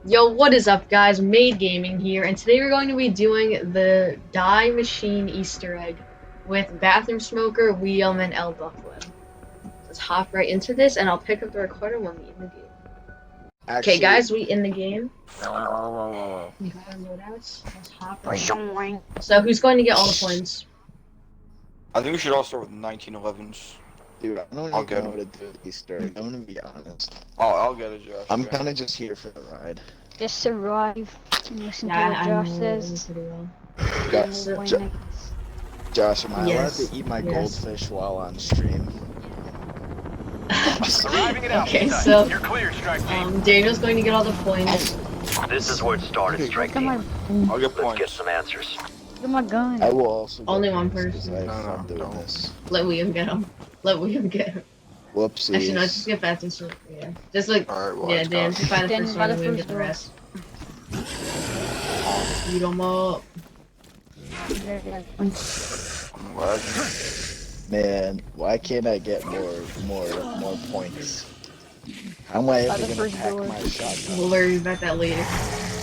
Yo, what is up, guys? Made Gaming here, and today we're going to be doing the Die Machine Easter egg with Bathroom Smoker, Liam, and El Buckland. Let's hop right into this, and I'll pick up the recorder when we in the game. Okay, guys, we in the game. We got our loadouts. Let's hop right in. So, who's going to get all the points? I think we should all start with 1911s. Dude, I don't I'll even get know him. how to do Easter egg. I'm gonna be honest. Oh, I'll get it, Josh. I'm Okay. kind of just here for the ride. Just survive and listen to Yeah, what I Josh know says. pretty well. Josh, And we'll Jo- win next. Josh, am I Yes, allowed to eat my yes. goldfish while on stream? Arriving at Okay, Alpha so You're clear, strike team. Daniel's going to get all the points. This is where it started, strike Look at team. my, I'll get Let's points. get some answers. look at my gun. I will also. get Only one points 'cause person. I have No, fun no, doing don't. this. Let Liam get him. Let Liam get him. Whoopsies. Actually, no, just get Bathroom Smoker. Yeah, just like Alright, well, yeah, let's Dan, go. just buy the Dan, first buy one the and Liam first get the one. rest. Beat 'em up. I'm lagging. Man, why can't I get more points? How am I By ever the gonna first pack door. my shotgun? We'll worry about that later.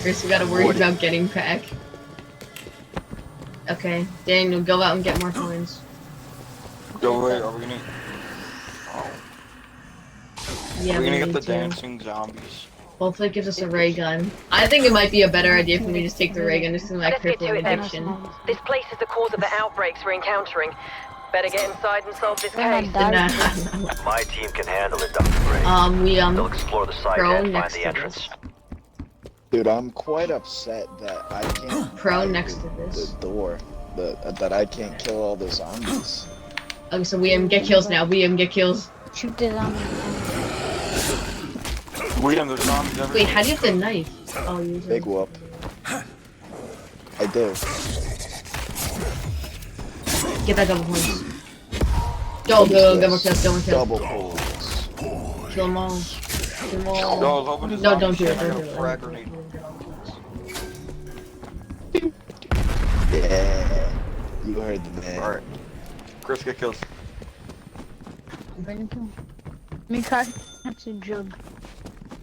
First, we gotta worry What? about getting back. Okay, Daniel, go out and get more coins. Go away, are we gonna... Oh. Yeah, We're gonna we get need the to. dancing zombies. Hopefully, it gives us a ray gun. I think it might be a better idea for me to just take the ray gun just in my Let's get to crippling it then. addiction. This place is the cause of the outbreaks we're encountering. Better get inside and solve this We're case. not Nah, dying. My team can handle it, Dr. Gray. we They'll explore the site Pro and find next the to entrance. this. Dude, I'm quite upset that I can't. Pro find next to this. The door. That I can't kill all the zombies. Okay, so Liam, get kills now. Liam, get kills. Shoot the zombie. William, there's zombies everywhere. Wait, how do you have the knife? Oh, you use it. Big whoop. I do. Get that double points. Go, double kills, double kills. Double pulls. Kill them all. Kill them all. No, I was hoping to No, zombie don't do shit, it, I don't got do a it. frag grenade. Yeah. You heard the man. Alright. Chris, get kills. Bring him. Me crack. That's a jug.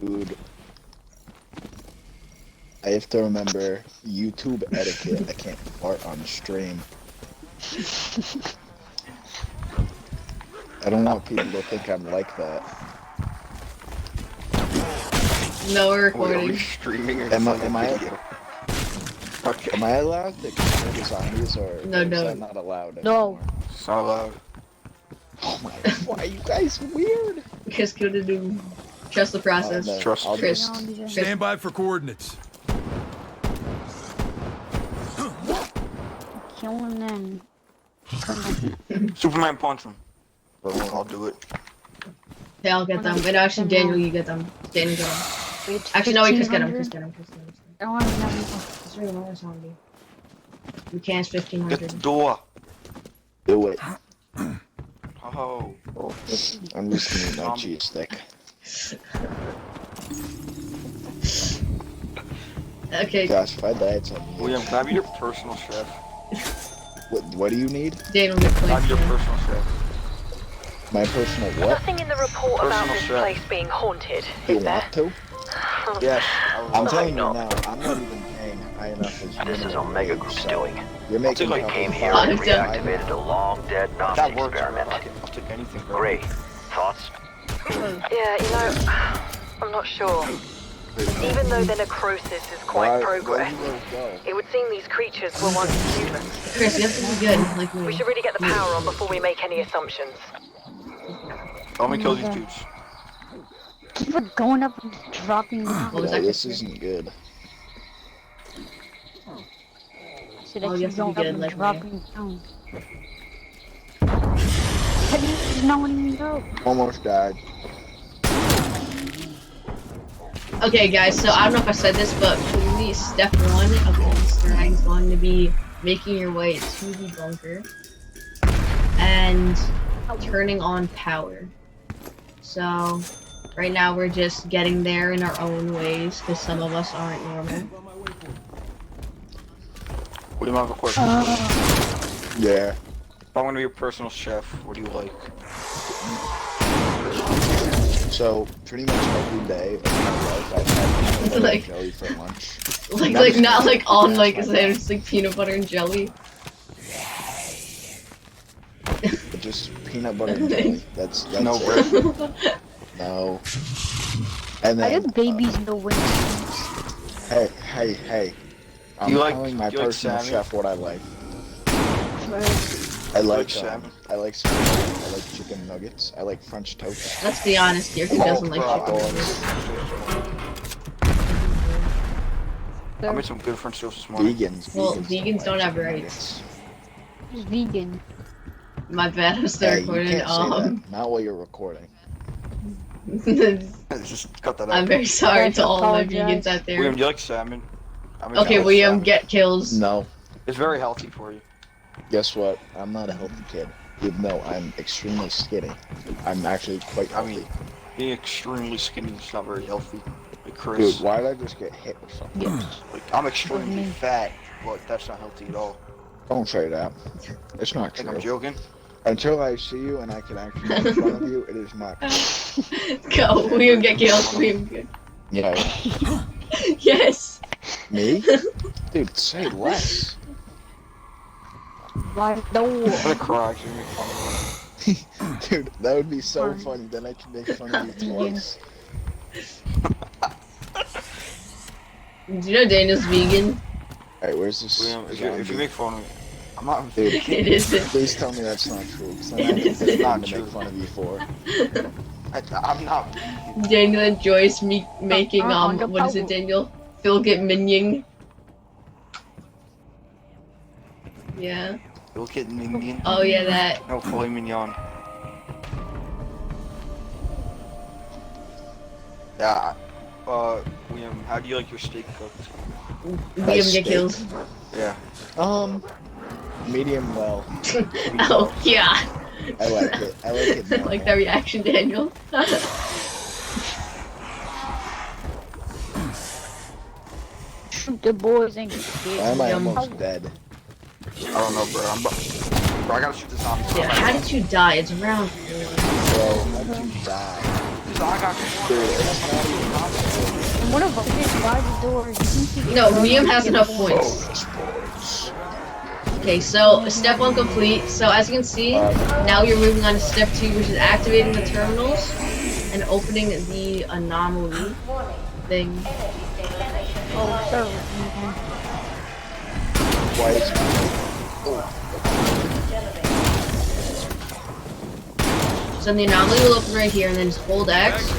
Dude. I have to remember YouTube etiquette. I can't fart on stream. I don't want people to think I'm like that. No, we're Wait, are we recording. streaming or Am I- something? am I- Okay. Am I allowed to kill the zombies or No, is no. that not allowed No. anymore? It's not allowed. Oh my, why are you guys weird? Chris couldn't do. Trust the process. No, Trust I'll Chris. just- Stand by for coordinates. Killing them. Superman punch him. I'll do it. Okay, I'll get them. Wait, actually, Daniel, you get them. Daniel, get them. Wait, Actually, no, wait, Chris, get them. 1500? Chris, get them. Chris, get them. I don't want to know. It's really another zombie. We can't. It's Get the 1500. door. Do it. Oh. I'm just gonna eat my cheese stick. Okay, Gosh, if I die, it's on you. William, can I be your personal chef? What do you need? Daniel, get Can I points. be your Yeah. personal chef? My personal what? Nothing in the report about Personal this chef. place being haunted, You is there? want to? Yes. I'm Oh, telling you no. now, I'm not even paying high enough as This is minimum Omega wage, Group's so doing. You're making like We probably came here Oh, and I'm done. reactivated a long-dead Nazi That works. experiment. I'll take anything. bro. Gray, thoughts? Yeah, you know, I'm not sure. Even though the necrosis is quite Where progress, you guys go? it would seem these creatures were once humans. Chris, you have to be good. Like me. We should really get the power on before we make any assumptions. Let me kill these dudes. Keep it going up and dropping down. What was No, that, this Chris? isn't good. So Oh, they you have keep to be going up good, and like me. dropping down. How do you not even go? Almost died. Okay, guys, so I don't know if I said this, but clearly step 1 of the Easter egg is going to be making your way to the bunker and turning on power. So, right now we're just getting there in our own ways, because some of us aren't normal. William, I have a question. Yeah. If I'm gonna be your personal chef, what do you like? So pretty much every day of my life I've had peanut butter Like- and jelly for lunch. Like not like on like a sandwich, just like peanut butter and jelly. But just peanut butter and jelly. That's No it. bread. No. And I then guess babies know when. hey. I'm You like- telling my you like personal salmon? chef what I like. Right. I like like salmon? I like salmon. I like chicken nuggets. I like French toast. Let's be honest here, who doesn't like hot chicken? dogs. I made some good French toast this morning. Vegans. Well, vegans vegans don't have chicken rights. nuggets. Just vegan. My bad, I'm still Hey, you recording. can't say that. Not while you're recording. Just cut that out. I'm very sorry Yes, to all the apologize. vegans out there. William, do you like salmon? I mean, Okay, I like William, salmon. get kills. No. It's very healthy for you. Guess what? I'm not a healthy kid. Even though I'm extremely skinny. I'm actually quite I healthy. mean, being extremely skinny is not very healthy. Like Chris, Dude, why did I just get hit with something? Yes. like I'm extremely Mhm. fat, but that's not healthy at all. Don't say that. It's not Think I'm true. joking? Until I see you and I can actually make fun of you, it is not true. Go, William, get kills. William, get. Yeah. Yes. Me? Dude, say less. Why no? I'm gonna cry 'cause you make fun of me. Dude, that would be so Fine. funny. Then I can make fun of you twice. Do you know Daniel's vegan? Alright, where's this? William, if you zombie? make fun of me, I'm not. Dude, It isn't. please tell me that's not true. Because then I It can is pick not one to true. make fun of you for. I'm not. Daniel enjoys me making the what is it, power. Daniel? Phil get minion. Yeah. Look at minion. Oh yeah, that. No, filet mignon. Yeah. William, how do you like your steak cooked? William steak. get kills. Yeah. Medium well. Oh yeah. I like it. I like it. I like that reaction, Daniel. Shoot the boys and Why am I Yum. almost dead? I don't know, bro. Bro, I gotta shoot the zombie. Yeah, how did you die? It's round 4. Bro, how did you die? I got Dude, it's not even possible. And one of them just by the door. You can see No, the William has enough Oh, points. sports. Okay, so step 1 complete. So as you can see, now you're moving on to step 2, which is activating the terminals and opening the anomaly thing. Oh, sir. Why is So the anomaly will open right here, and then just hold X,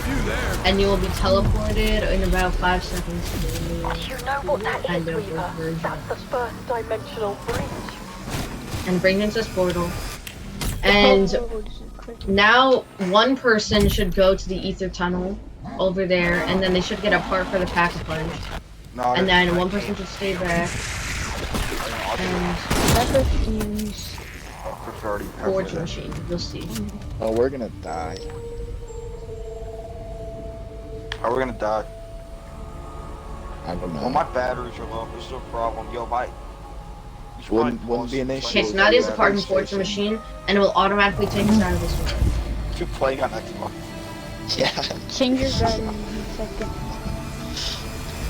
and you will be teleported in about 5 seconds to the new You know what that is, kind of Reaper? version. That's the first dimensional bridge. And bring into this portal. And Oh, this is crazy. now one person should go to the ether tunnel over there, and then they should get a part for the pack-a-punch. No, And then one person should stay back, and That's a fuse. forge machine. You'll see. Oh, we're gonna die. How are we gonna die? I don't know. Well, my batteries are low. This is a problem. Yo, bye. Wouldn't be an Okay, issue. so now there's a Yeah, part in base forge station. machine, and it will automatically take us out of this world. Keep playing on Xbox. Yeah. Change your battery in a second.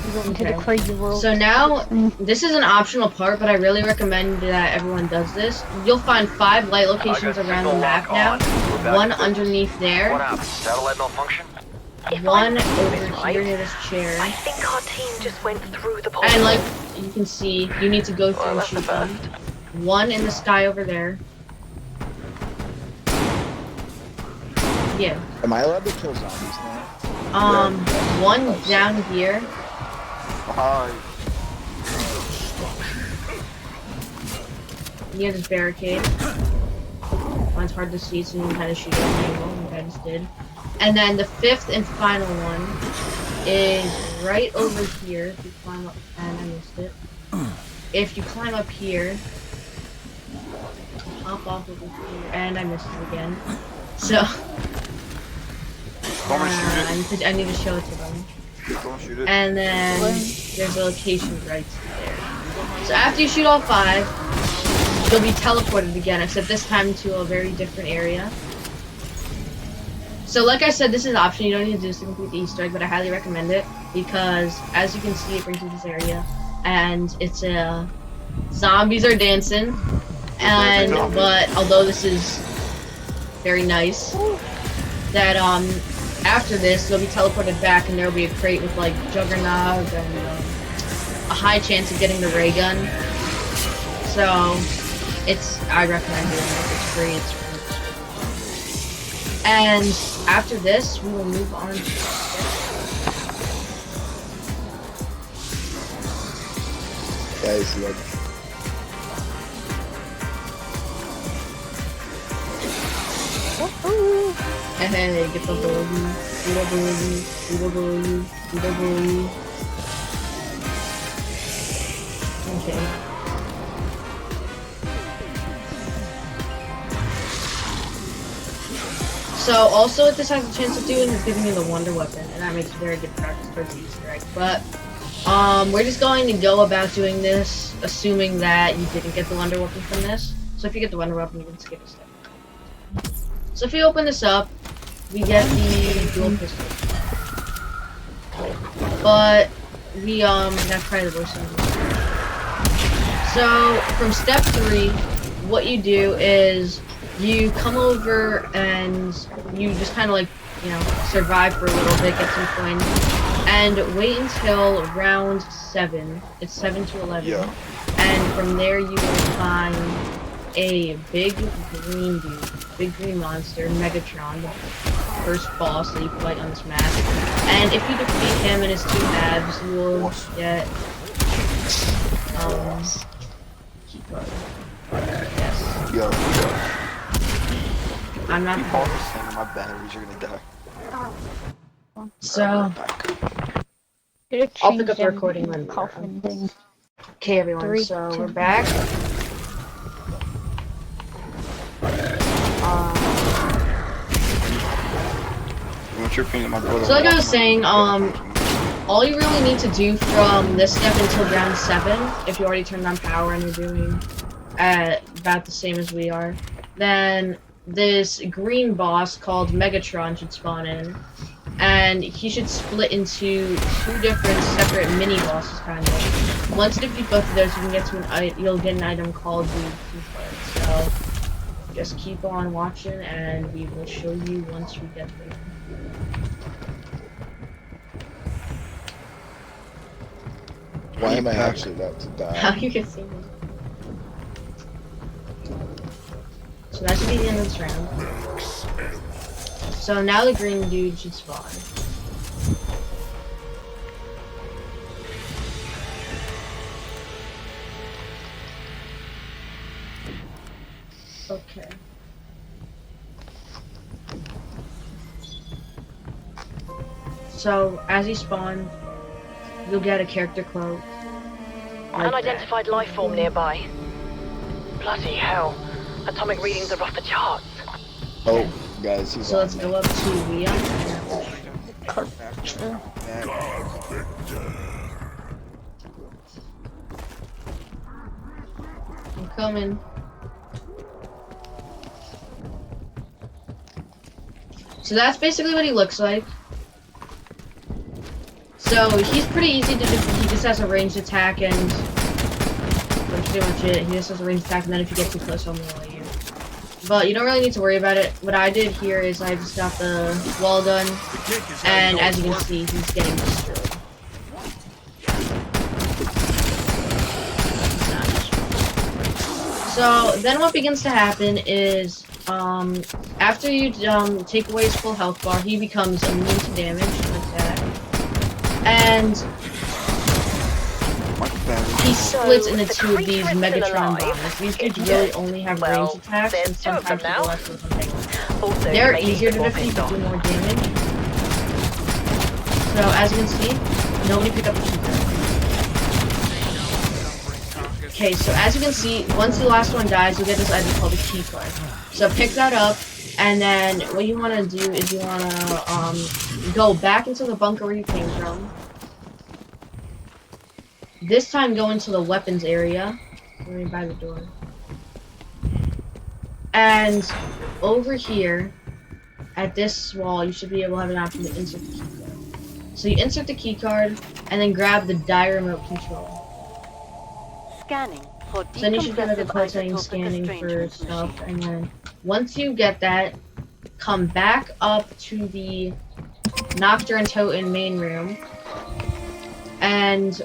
You go into Okay. the crazy world. So now, this is an optional part, but I really recommend that everyone does this. You'll find 5 light locations around the map now. One underneath there, What happened? Satellite malfunction? If one I'm over doing this here right, near this chair, I think our team just went through the portal. and like you can see, you need to go through Well, and that's the shoot them. first. One in the sky over there. Yeah. Am I allowed to kill zombies now? One down here. Hi. Near this barricade. One's hard to see, so you can kind of shoot at an angle, like I just did. And then the 5th and final one is right over here. If you climb up, and I missed it. If you climb up here, hop off over here, and I missed it again. So, Go and shoot I need to show it to them. it. Go and shoot it. And then there's a location right there. So after you shoot all 5, you'll be teleported again, except this time to a very different area. So like I said, this is an option. You don't need to do this to complete the Easter egg, but I highly recommend it because, as you can see, it brings you this area, and it's zombies are dancing, and but although this is very nice, that after this you'll be teleported back, and there will be a crate with like Juggernog and a high chance of getting the ray gun. So I recommend doing it. It's free. It's free. And after this, we will move on to Guys, look. hey, get the boogie, do the boogie, do the boogie, do the boogie. Okay. So also what this has a chance of doing is giving you the wonder weapon, and that makes very good practice towards the Easter egg. But we're just going to go about doing this assuming that you didn't get the wonder weapon from this. So if you get the wonder weapon, you can skip a step. So if you open this up, we get the dual pistol. But we that's probably the worst thing. So from step 3, what you do is you come over and you just kind of like, you know, survive for a little bit, get some coins, and wait until round 7. It's 7 to 11. Yeah. And from there you will find a big green dude, big green monster, Megatron, the first boss that you fight on this map. And if you defeat him in his 2 halves, you will get yes. Yo, I'm not keep all this thing, my batteries are gonna die. so I'll pick up the recording when we're done. Okay, everyone, 3, so 2. we're back. What's your opinion, my brother? So like I was saying, all you really need to do from this step until round 7, if you already turned on power and you're doing about the same as we are, then this green boss called Megatron should spawn in, and he should split into 2 different separate mini bosses, kind of. Once you defeat both of those, you can get to you'll get an item called the Key. So just keep on watching, and we will show you once we get there. Why am I actually about to How die? you can see me. So that should be the end of this round. So now the green dude should spawn. Okay. So as he spawns, you'll get a character quote. Like Unidentified life form nearby. Bloody hell. Atomic readings are off the charts. Oh, guys, he's So on let's me. go up to Leon. I'm coming. So that's basically what he looks like. So he's pretty easy to defeat. He just has a ranged attack, and that's pretty much it. He just has a ranged attack, and then if you get too close, he'll melee you. But you don't really need to worry about it. What I did here is I just got the wall gun, and as you can see, he's getting destroyed. He's not destroyed. So then what begins to happen is, after you take away his full health bar, he becomes immune to damage, like that. And he splits into 2 of these Megatron bombers. These dudes really only have ranged attacks, and sometimes people left with them. They're easier to defeat, but do more damage. So as you can see, nobody picked up the key card. Okay, so as you can see, once the last one dies, you'll get this item called a key card. So pick that up, and then what you want to do is you want to go back into the bunker where you came from. This time go into the weapons area, right by the door. And over here, at this wall, you should be able to have an option to insert the key card. So you insert the key card, and then grab the die remote control. Scanning for So then you should get like a decompressive code isotopic scanning for estrangement stuff, machine. and then once you get that, come back up to the Nocturne and Toten main room, and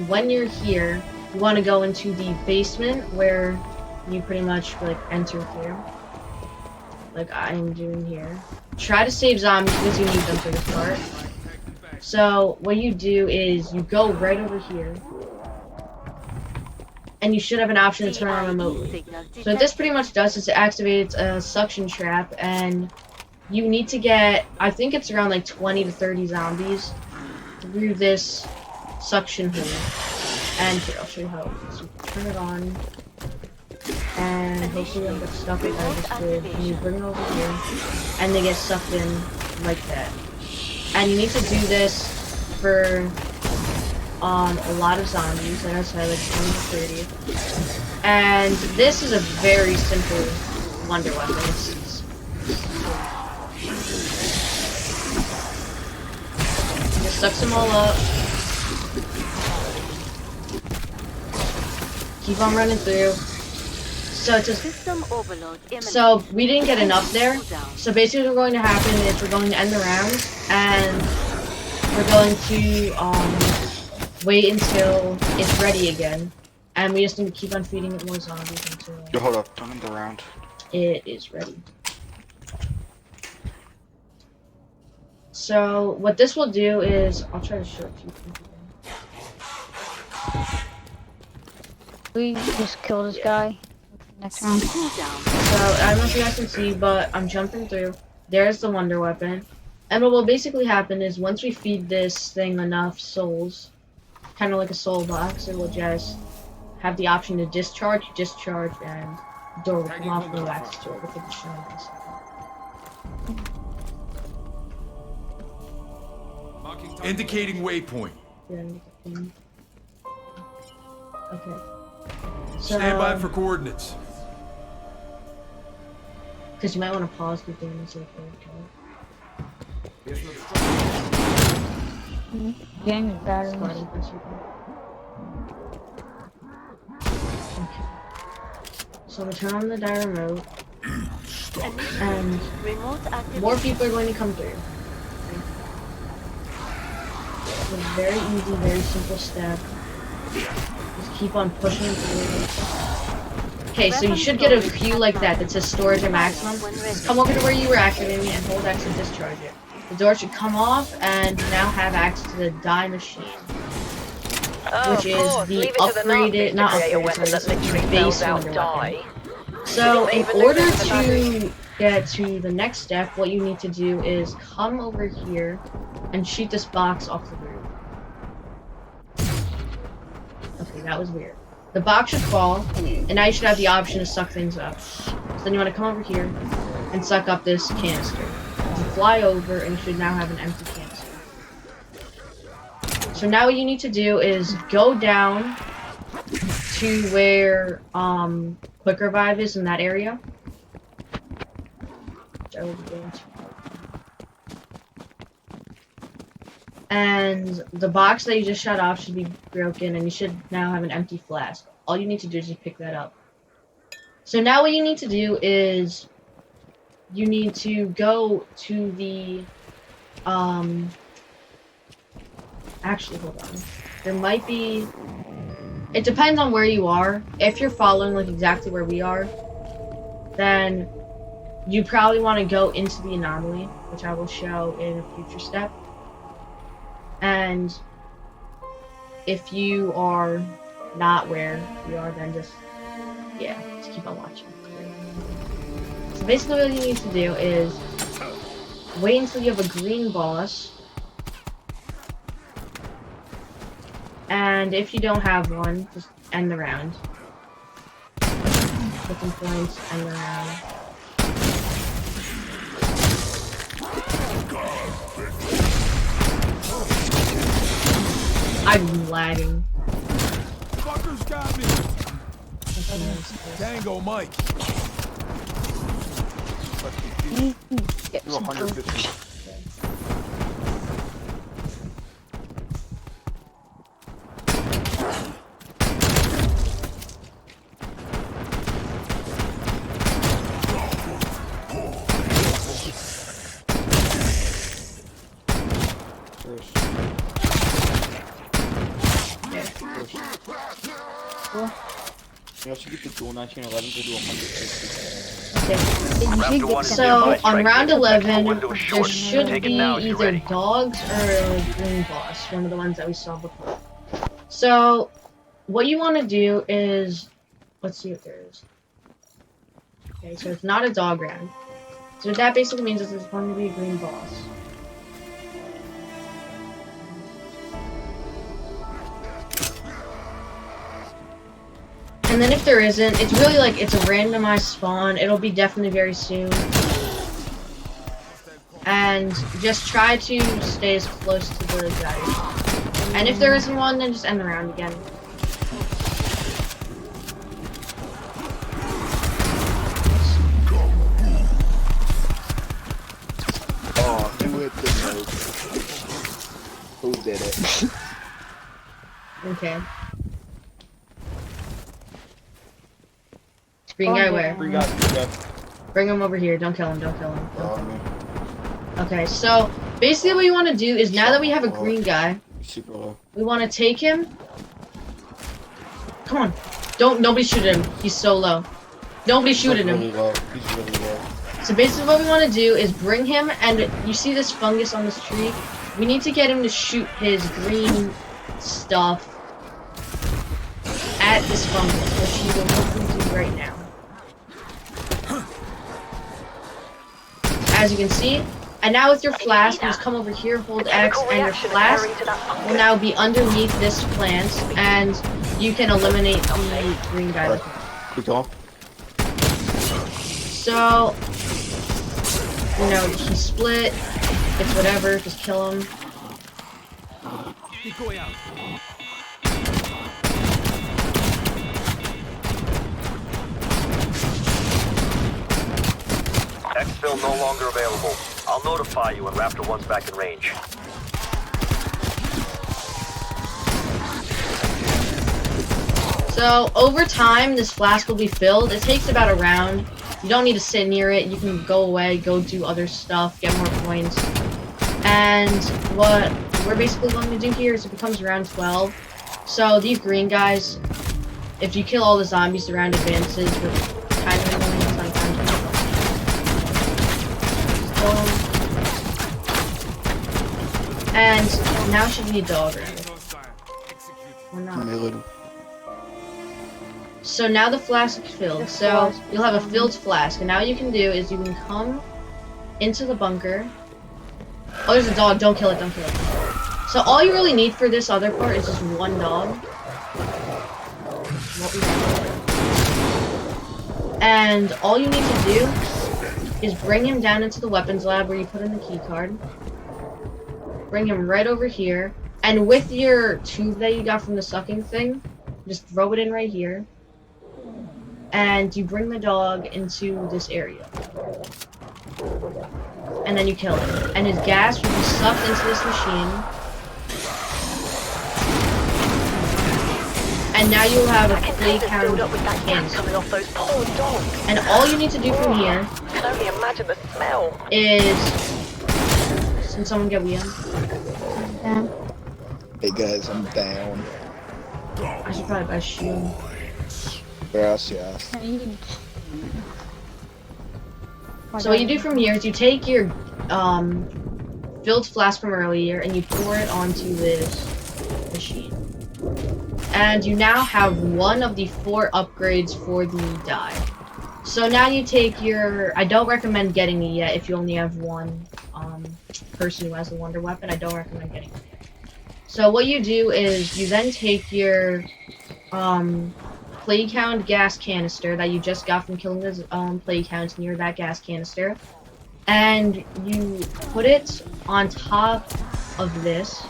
when you're here, you want to go into the basement where you pretty much like enter through, like I'm doing here. Try to save zombies because you need them for this part. So what you do is you go right over here, and you should have an option to turn on remotely. So what this pretty much does is it activates a suction trap, and you need to get, I think it's around like 20 to 30 zombies through this suction hole. And here, I'll show you how. So you turn it on, and hopefully they'll get stuck in there just good. And you bring it over here, and they get sucked in like that. And you need to do this for a lot of zombies, like I said, like 20 to 30. And this is a very simple wonder weapon. Just sucks them all up. Keep on running through. So it's just, System overload imminent. so we didn't get enough there. So basically what's going to happen is we're going to end the round, and we're going to wait until it's ready again. And we just need to keep on feeding it more zombies until Yo, hold up. Don't end the round. it is ready. So what this will do is, I'll try to show it to you. We just kill this guy. Next round. Cool down. So I don't know if you guys can see, but I'm jumping through. There's the wonder weapon. And what will basically happen is once we feed this thing enough souls, kind of like a soul box, it will just have the option to discharge, and the door will come off and go access to it. Look at the show in a second. Indicating waypoint. Yeah, look at the thing. Okay. So, Stand by for coordinates. because you might want to pause the thing and see if it Game is better. starting this Okay. So we turn on the die remote, and Remote activation. more people are going to come through. It's a very easy, very simple step. Just keep on pushing through. Okay, so you should get a few like that says storage at maximum. Just come over to where you were activating it and hold X to discharge it. The door should come off, and you now have access to the die machine, which is the upgraded, not upgraded, sorry, this is the base wonder weapon. So in order to get to the next step, what you need to do is come over here and shoot this box off the roof. Okay, that was weird. The box should fall, and now you should have the option to suck things up. So then you want to come over here and suck up this canister. You fly over, and you should now have an empty canister. So now what you need to do is go down to where Quick Revive is in that area. Which I will be going to. And the box that you just shut off should be broken, and you should now have an empty flask. All you need to do is just pick that up. So now what you need to do is you need to go to the actually, hold on. There might be, it depends on where you are. If you're following like exactly where we are, then you probably want to go into the anomaly, which I will show in a future step. And if you are not where we are, then just keep on watching. So basically what you need to do is wait until you have a green boss, and if you don't have one, just end the round. Put some points, end the round. I'm lagging. Fuckers got me. Tango Mike. You can get Do some 150. You have to get the dual 1911 to do 150. Okay. You should get So on round 11, window there short. should Take it be now, you either ready? dogs or a green boss, one of the ones that we saw before. So what you want to do is, let's see if there is. Okay, so it's not a dog round. So what that basically means is there's going to be a green boss. And then if there isn't, it's really like it's a randomized spawn. It'll be definitely very soon. And just try to stay as close to the guy. And if there isn't one, then just end the round again. Oh, who hit the note? Who did it? Okay. Green guy where? Free guy, free guy. Bring him over here. Don't kill him. Don't kill him. Oh, man. Okay, so basically what you want to do is now that we have a green guy, Super low. we want to take him. Come on. Nobody shoot him. He's so low. Nobody shoot at him. Really low. He's really low. So basically what we want to do is bring him, and you see this fungus on this tree? We need to get him to shoot his green stuff at this fungus, which he will hopefully do right now. As you can see, and now with your flask, you just come over here, hold X, and your flask will now be underneath this plant, and you can eliminate the green guy. Alright. Keep going. So, you know, he split, it's whatever, just kill him. Keep going out. Exfil no longer available. I'll notify you when Raptor 1's back in range. So, over time, this flask will be filled. It takes about a round. You don't need to sit near it. You can go away, go do other stuff, get more points. And what we're basically going to do here is it becomes round 12. So, these green guys, if you kill all the zombies, the round advances, which kind of annoying sometimes. And now should be a dog round. Or not. Melee. So now the flask is filled. So you'll have a filled flask. And now what you can do is you can come into the bunker. Oh, there's a dog. Don't kill it. Don't kill it. So all you really need for this other part is just one dog. And all you need to do is bring him down into the weapons lab where you put in the key card. Bring him right over here. And with your tube that you got from the sucking thing, just throw it in right here. And you bring the dog into this area. And then you kill him. And his gas will be sucked into this machine. And now you'll have a play count coming off those poor dogs. And all you need to do from here I can only imagine the smell. is... Can someone get Liam? down. Hey guys, I'm down. I should probably buy a shield. Gracias. So what you do from here is you take your filled flask from earlier and you pour it onto this machine. And you now have one of the 4 upgrades for the die. So now you take your... I don't recommend getting it yet if you only have one person who has the wonder weapon. I don't recommend getting it yet. So what you do is you then take your plague hound gas canister that you just got from killing the plague hounds near that gas canister, and you put it on top of this,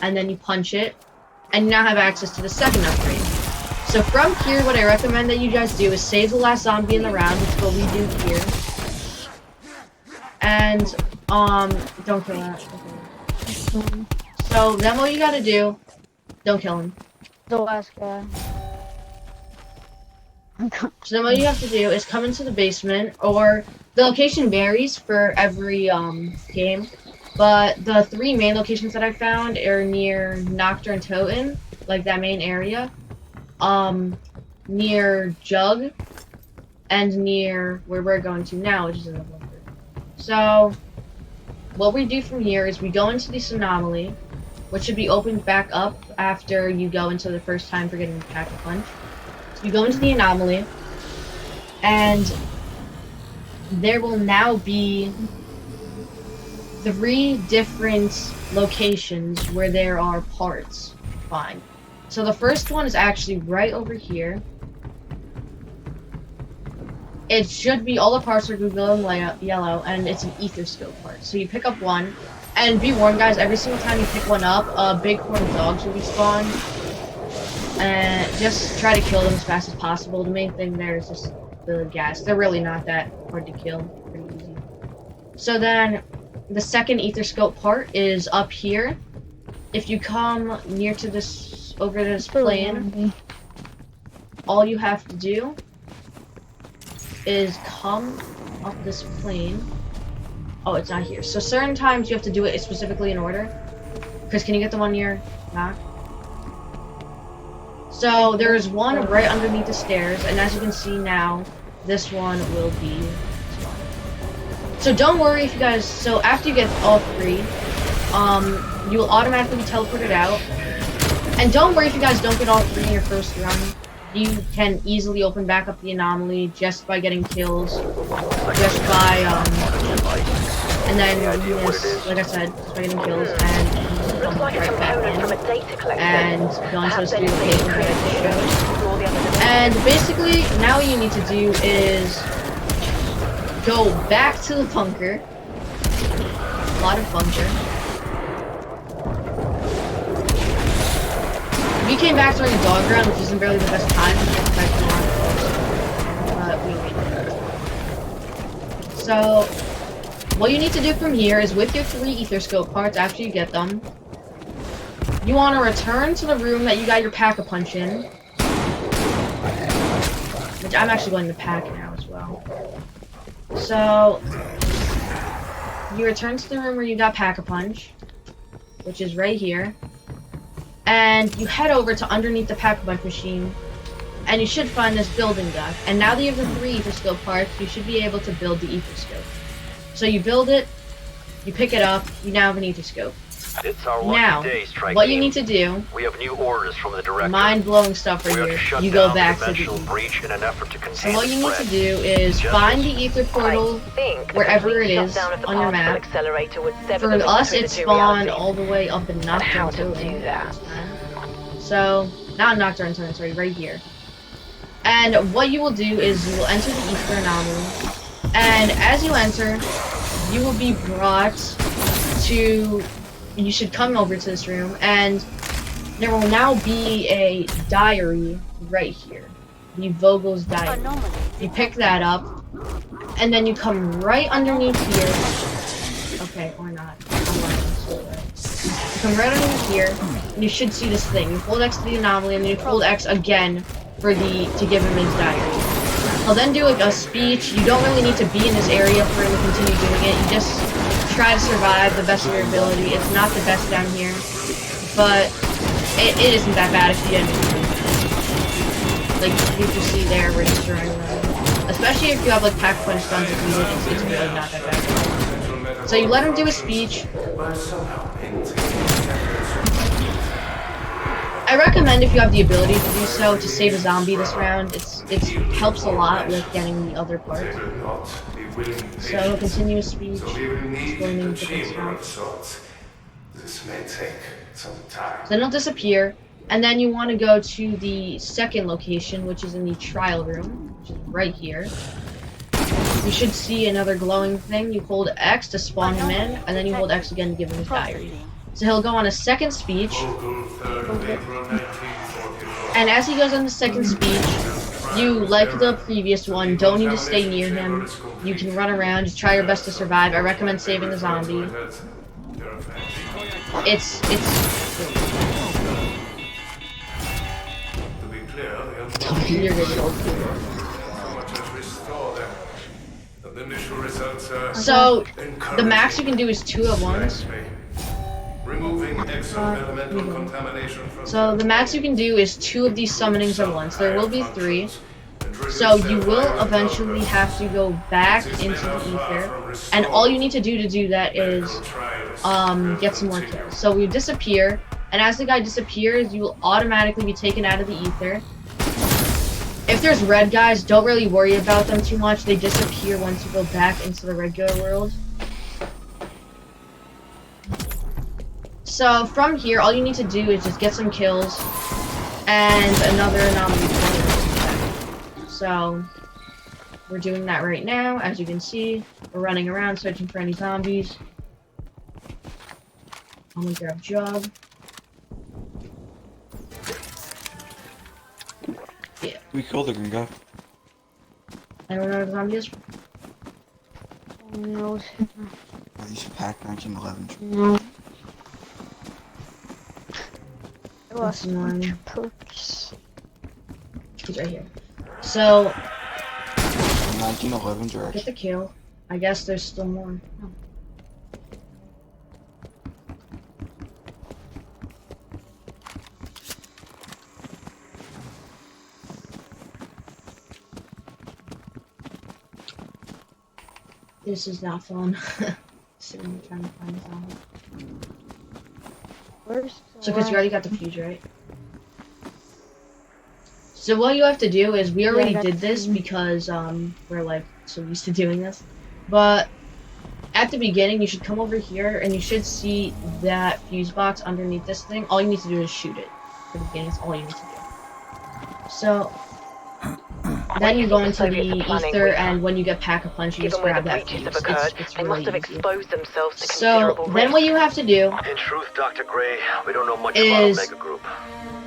and then you punch it, and you now have access to the second upgrade. So from here, what I recommend that you guys do is save the last zombie in the round, which is what we do here. And, don't kill that. Okay. So then what you gotta do, don't kill him. The last guy. So then what you have to do is come into the basement, or the location varies for every game, but the 3 main locations that I found are near Nocturne and Toten, like that main area, near Jug, and near where we're going to now, which is in the bunker. So what we do from here is we go into this anomaly, which should be opened back up after you go into the first time for getting the Pack-a-Punch. You go into the anomaly, and there will now be 3 different locations where there are parts. Fine. So the first one is actually right over here. It should be, all the parts are glowing yellow, and it's an Etherscope part. So you pick up one, and be warned guys, every single time you pick one up, big horned dogs will be spawned. And just try to kill them as fast as possible. The main thing there is just the gas. They're really not that hard to kill. Pretty easy. So then, the second Etherscope part is up here. If you come near to this, over this plane, all you have to do is come up this plane. Oh, it's not here. So certain times you have to do it specifically in order. Chris, can you get the one near knock? So there's one right underneath the stairs, and as you can see now, this one will be spawned. So don't worry if you guys, so after you get all 3, you will automatically be teleported out. And don't worry if you guys don't get all 3 in your first run. You can easily open back up the anomaly just by getting kills, just by, and then, like I said, just by getting kills, and Looks like a component from a data collector. and going to those 3 locations that I just showed. And basically, now what you need to do is go back to the bunker. A lot of bunker. We came back during a dog round, which isn't really the best time to get back to but we made it. So, what you need to do from here is with your 3 Etherscope parts, after you get them, you want to return to the room that you got your Pack-a-Punch in. Which I'm actually going to pack now as well. So, you return to the room where you got Pack-a-Punch, which is right here. And you head over to underneath the Pack-a-Punch machine, and you should find this building dock. And now that you have the 3 Etherscope parts, you should be able to build the Etherscope. So you build it, you pick it up, you now have an Etherscope. It's our Now, lucky day, Strike what Team. you need to do, We have new orders from the director. mind-blowing stuff right We are to here, shut you go down back the to the dimensional Ether. breach in an effort to So contain what the you need to spread. do is Just- find the Ether portal I think the wherever complete it is shutdown of the on your particle map. accelerator would sever For the link us, between it the 2 spawned realities. all the way up in And how Nocturne to do that. So, not Nocturne, sorry, right here. And what you will do is you will enter the Ether anomaly, and as you enter, you will be brought to, you should come over to this room, and there will now be a diary right here. The Vogel's diary. You pick that up, and then you come right underneath here. Okay, or not. You come right underneath here, and you should see this thing. You hold X to the anomaly, and then you hold X again for to give him his diary. He'll then do a speech. You don't really need to be in this area for him to continue doing it. You just try to survive the best of your ability. It's not the best down here, but it isn't that bad if you didn't. Like you can see there, we're destroying them. Especially if you have like Pack-a-Punch guns if needed, it's really not that bad. So you let him do a speech. I recommend if you have the ability to do so to save a zombie this round. It helps a lot with getting the other parts. So he'll continue his speech, explaining different stuff. This may take some time. Then he'll disappear, and then you want to go to the second location, which is in the trial room, which is right here. You should see another glowing thing. You hold X to spawn him in, and then you hold X again to give him his diary. So he'll go on a second speech, And as he goes on the second speech, you, like the previous one, don't need to stay near him. You can run around, just try your best to survive. I recommend saving the zombie. It's To be clear, the you're good. much as restore them. The initial results are So the max you can do is 2 at once. removing exo-elemental contamination from So the max you can do is 2 of these summonings at once. There will be 3. So you will eventually have to go back into the ether, and all you need to do that is get some more kills. So you disappear, and as the guy disappears, you will automatically be taken out of the ether. If there's red guys, don't really worry about them too much. They disappear once you go back into the regular world. So from here, all you need to do is just get some kills and another anomaly check. So we're doing that right now. As you can see, we're running around searching for any zombies. I'm gonna grab Jug. Yeah, We killed the green guy. I don't know what a zombie is. No. At least pack 1911. No. I That's lost annoying. my perks. He's right here. So 1911 get direction. the kill. I guess there's still more. Oh. This is not fun. Sitting here trying to find a zombie. Where's the So, because you last- already got the fuse, right? So what you have to do is, we already Yeah, did this because we're like so used to doing this. But at the beginning, you should come over here and you should see that fuse box underneath this thing. All you need to do is shoot it. For the beginning, that's all you need to do. So then you go into the ether, and when you get pack-a-punch, you Given just where grab the that breaches fuse. have occurred, It's they really must have easy. exposed themselves to So considerable then what risk. you have to do In truth, Dr. Gray, we don't know much Is- about Omega Group.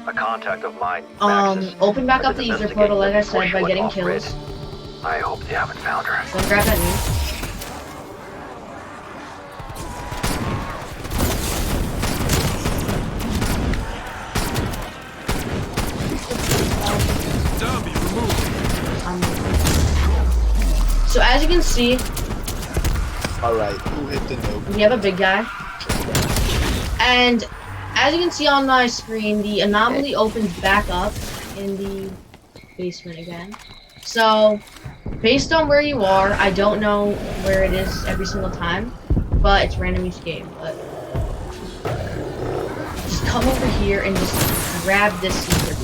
A contact of mine, Maxis, open back has up the been ether portal, like I investigating said, before by she getting went off-grid. kills. I hope they haven't found her. Then grab that news. Zombie removed. So as you can see, Alright, who hit the noob? we have a big guy. And as you can see on my screen, the anomaly opens back up in the basement again. So, based on where you are, I don't know where it is every single time, but it's random each game. But just come over here and just grab this secret.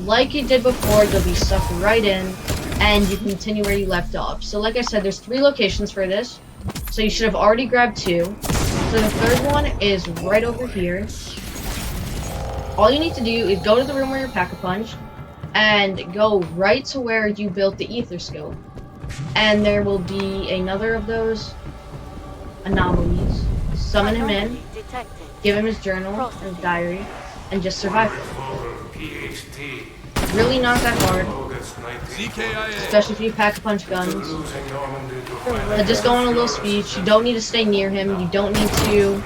Like you did before, you'll be sucked right in, and you can continue where you left off. So like I said, there's 3 locations for this, so you should have already grabbed 2. So the third one is right over here. All you need to do is go to the room where you're pack-a-punch, and go right to where you built the Etherscope. And there will be another of those anomalies. Summon him in, give him his journal and his diary, and just survive it. PhD, Really not that hard, August 19th. CKIA. especially if you pack-a-punch guns. Losing Normandy to a But just go on a little speech. You don't need to stay near him. You don't need to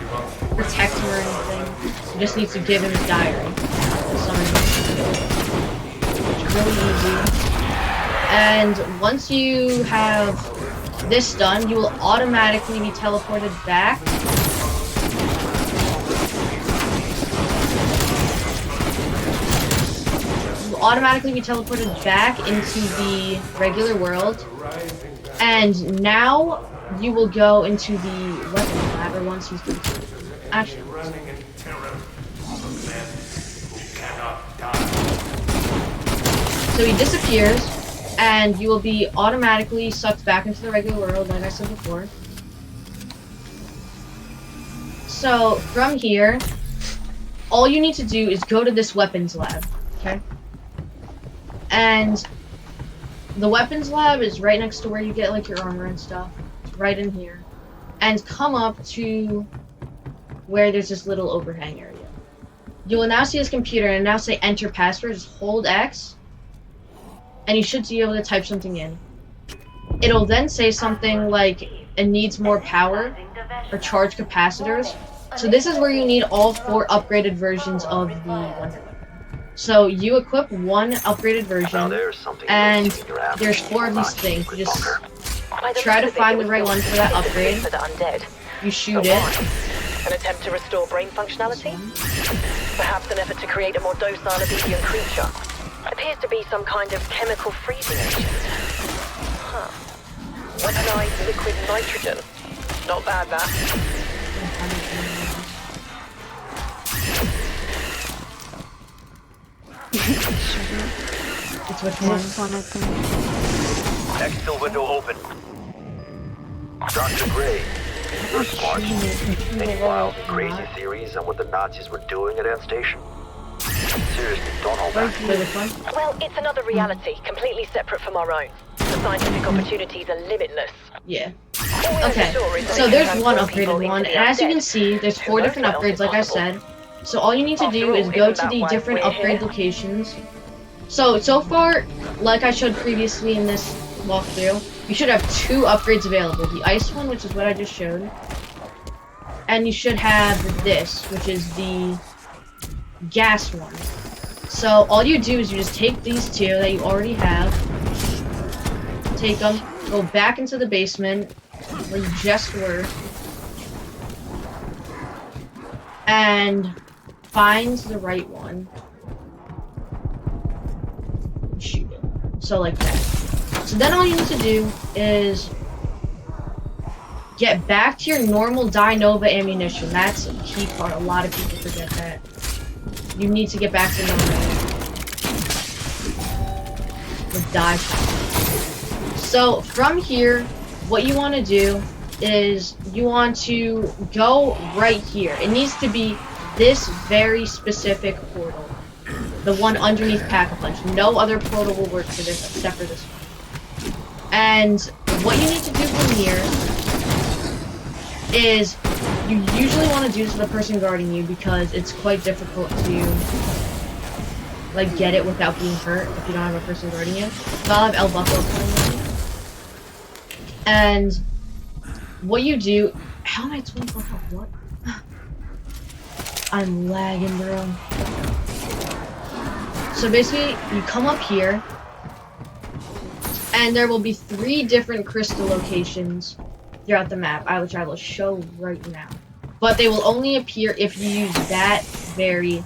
protect him or anything. You just need to give him his diary. And summon him. It's really easy. And once you have this done, you will automatically be teleported back. You will automatically be teleported back into the regular world. And now you will go into the weapons lab, or once he's been actually. running in terror of men who cannot die. So he disappears, and you will be automatically sucked back into the regular world, like I said before. So from here, all you need to do is go to this weapons lab, okay? And the weapons lab is right next to where you get like your armor and stuff. It's right in here. And come up to where there's this little overhang area. You will now see his computer and now say enter password. Just hold X, and you should be able to type something in. It'll then say something like it needs more power or charge capacitors. So this is where you need all 4 upgraded versions of the Wonder Weapon. So you equip one upgraded Now version, there's something and you'll see in your absence there's 4 of these about things. secret You just bunker. By the try to looks of it, find it the was right built one for that specifically upgrade. for the undead. You shoot So it. why? An attempt to restore brain functionality? Perhaps an effort to create a more docile obedient creature. Appears to be some kind of chemical freezing agent. Huh. Weaponized liquid nitrogen. Not bad, that. It's which one? This one, I think. Exfil window open. Dr. Gray, you're smart. Any wild and crazy theories on what the Nazis were doing at End Station? Seriously, don't hold back. Wait, which one? Well, it's another reality, completely separate from our own. The scientific opportunities are limitless. Yeah. All we know Okay, for sure is that so we there's can one transform people upgraded one, into and as you the can undead. see, there's 4 Who knows different what else upgrades, is like I possible? said. So all you need to After do is all, go isn't to that the why different we're upgrade here? locations. So far, like I showed previously in this walkthrough, you should have 2 upgrades available. The ice one, which is what I just showed, and you should have this, which is the gas one. So all you do is you just take these 2 that you already have, take them, go back into the basement where you just were, and find the right one. Shoot it. So like that. So then all you need to do is get back to your normal Dynova ammunition. That's a key part. A lot of people forget that. You need to get back to normal. The die. So from here, what you want to do is you want to go right here. It needs to be this very specific portal. The one underneath Pack-a-Punch. No other portal will work for this except for this one. And what you need to do from here is you usually want to do this with the person guarding you because it's quite difficult to like get it without being hurt if you don't have a person guarding you. So I'll have El Buffalo coming in. And what you do, how am I at 24 health? What? I'm lagging, bro. So basically, you come up here, and there will be 3 different crystal locations throughout the map, which I will show right now. But they will only appear if you use that very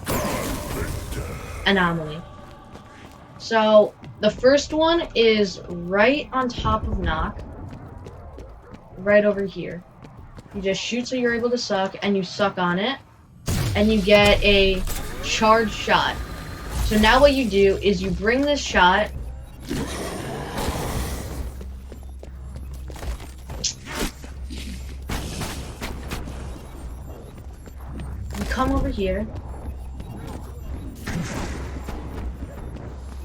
anomaly. So, the first one is right on top of Knock. Right over here. You just shoot so you're able to suck, and you suck on it. And you get a charged shot. So now what you do is you bring this shot. You come over here.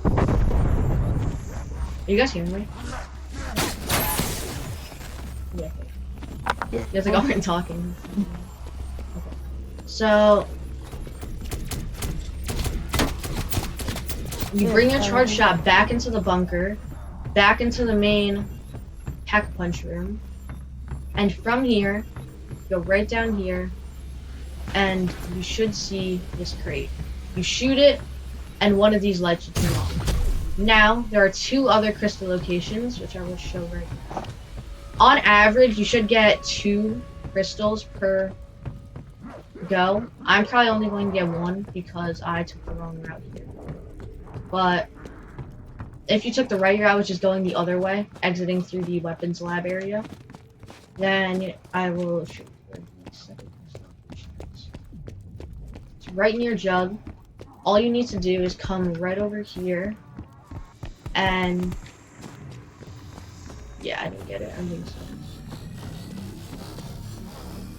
Are you guys hearing me? Yeah. You guys like aren't talking. Okay. So you bring your charge shot back into the bunker, back into the main Pack-a-Punch room, and from here, go right down here, and you should see this crate. You shoot it, and one of these lights will turn on. Now, there are 2 other crystal locations, which I will show right now. On average, you should get 2 crystals per go. I'm probably only going to get 1 because I took the wrong route here. But if you took the right route, which is going the other way, exiting through the weapons lab area, then I will shoot for the second crystal. It's right near Jug. All you need to do is come right over here, and yeah, I didn't get it. I'm being slow.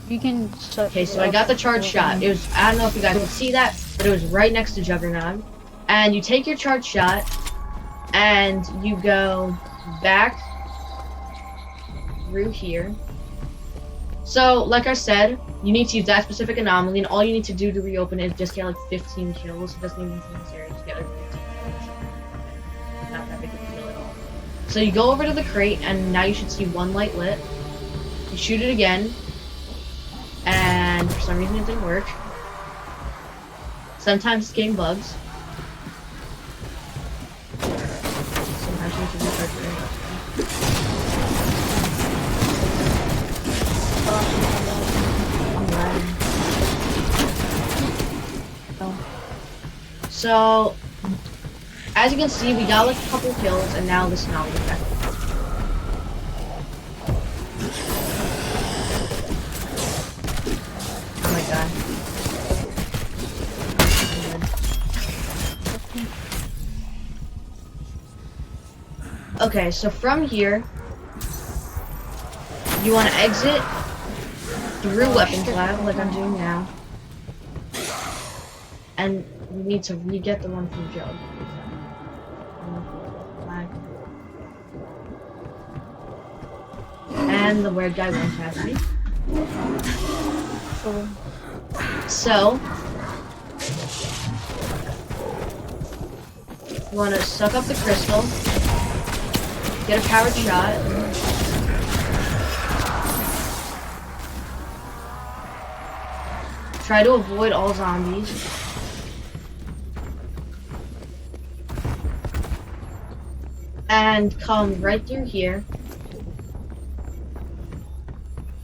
You can. Okay, so I got the charge shot. It was, I don't know if you guys can see that, but it was right next to Juggernaut. And you take your charge shot, and you go back through here. So, like I said, You need to use that specific anomaly, and all you need to do to reopen it is just get like 15 kills. It doesn't even seem serious. Just get like 15 kills. Not that big of a deal at all. So you go over to the crate, and now you should see one light lit. You shoot it again, and for some reason it didn't work. Sometimes it's getting bugs. Sometimes you should restart it. So, as you can see, we got like a couple kills, and now this now is back. Oh my god. Okay, so from here, you want to exit through weapons lab, like I'm doing now, and we need to re-get the one from Joe. And the weird guy won't catch me. So, you want to suck up the crystal, get a powered shot, try to avoid all zombies. And come right through here.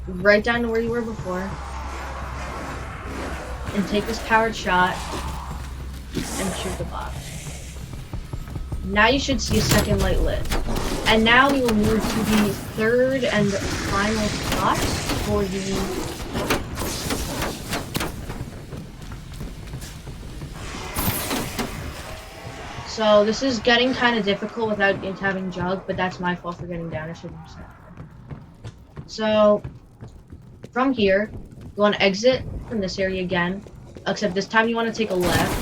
Right down to where you were before. And take this powered shot. And shoot the box. Now you should see a second light lit. And now we will move to the third and final spot for the... So this is getting kind of difficult without having Jug, but that's my fault for getting down. I shouldn't have said that. So from here, you want to exit from this area again, except this time you want to take a left.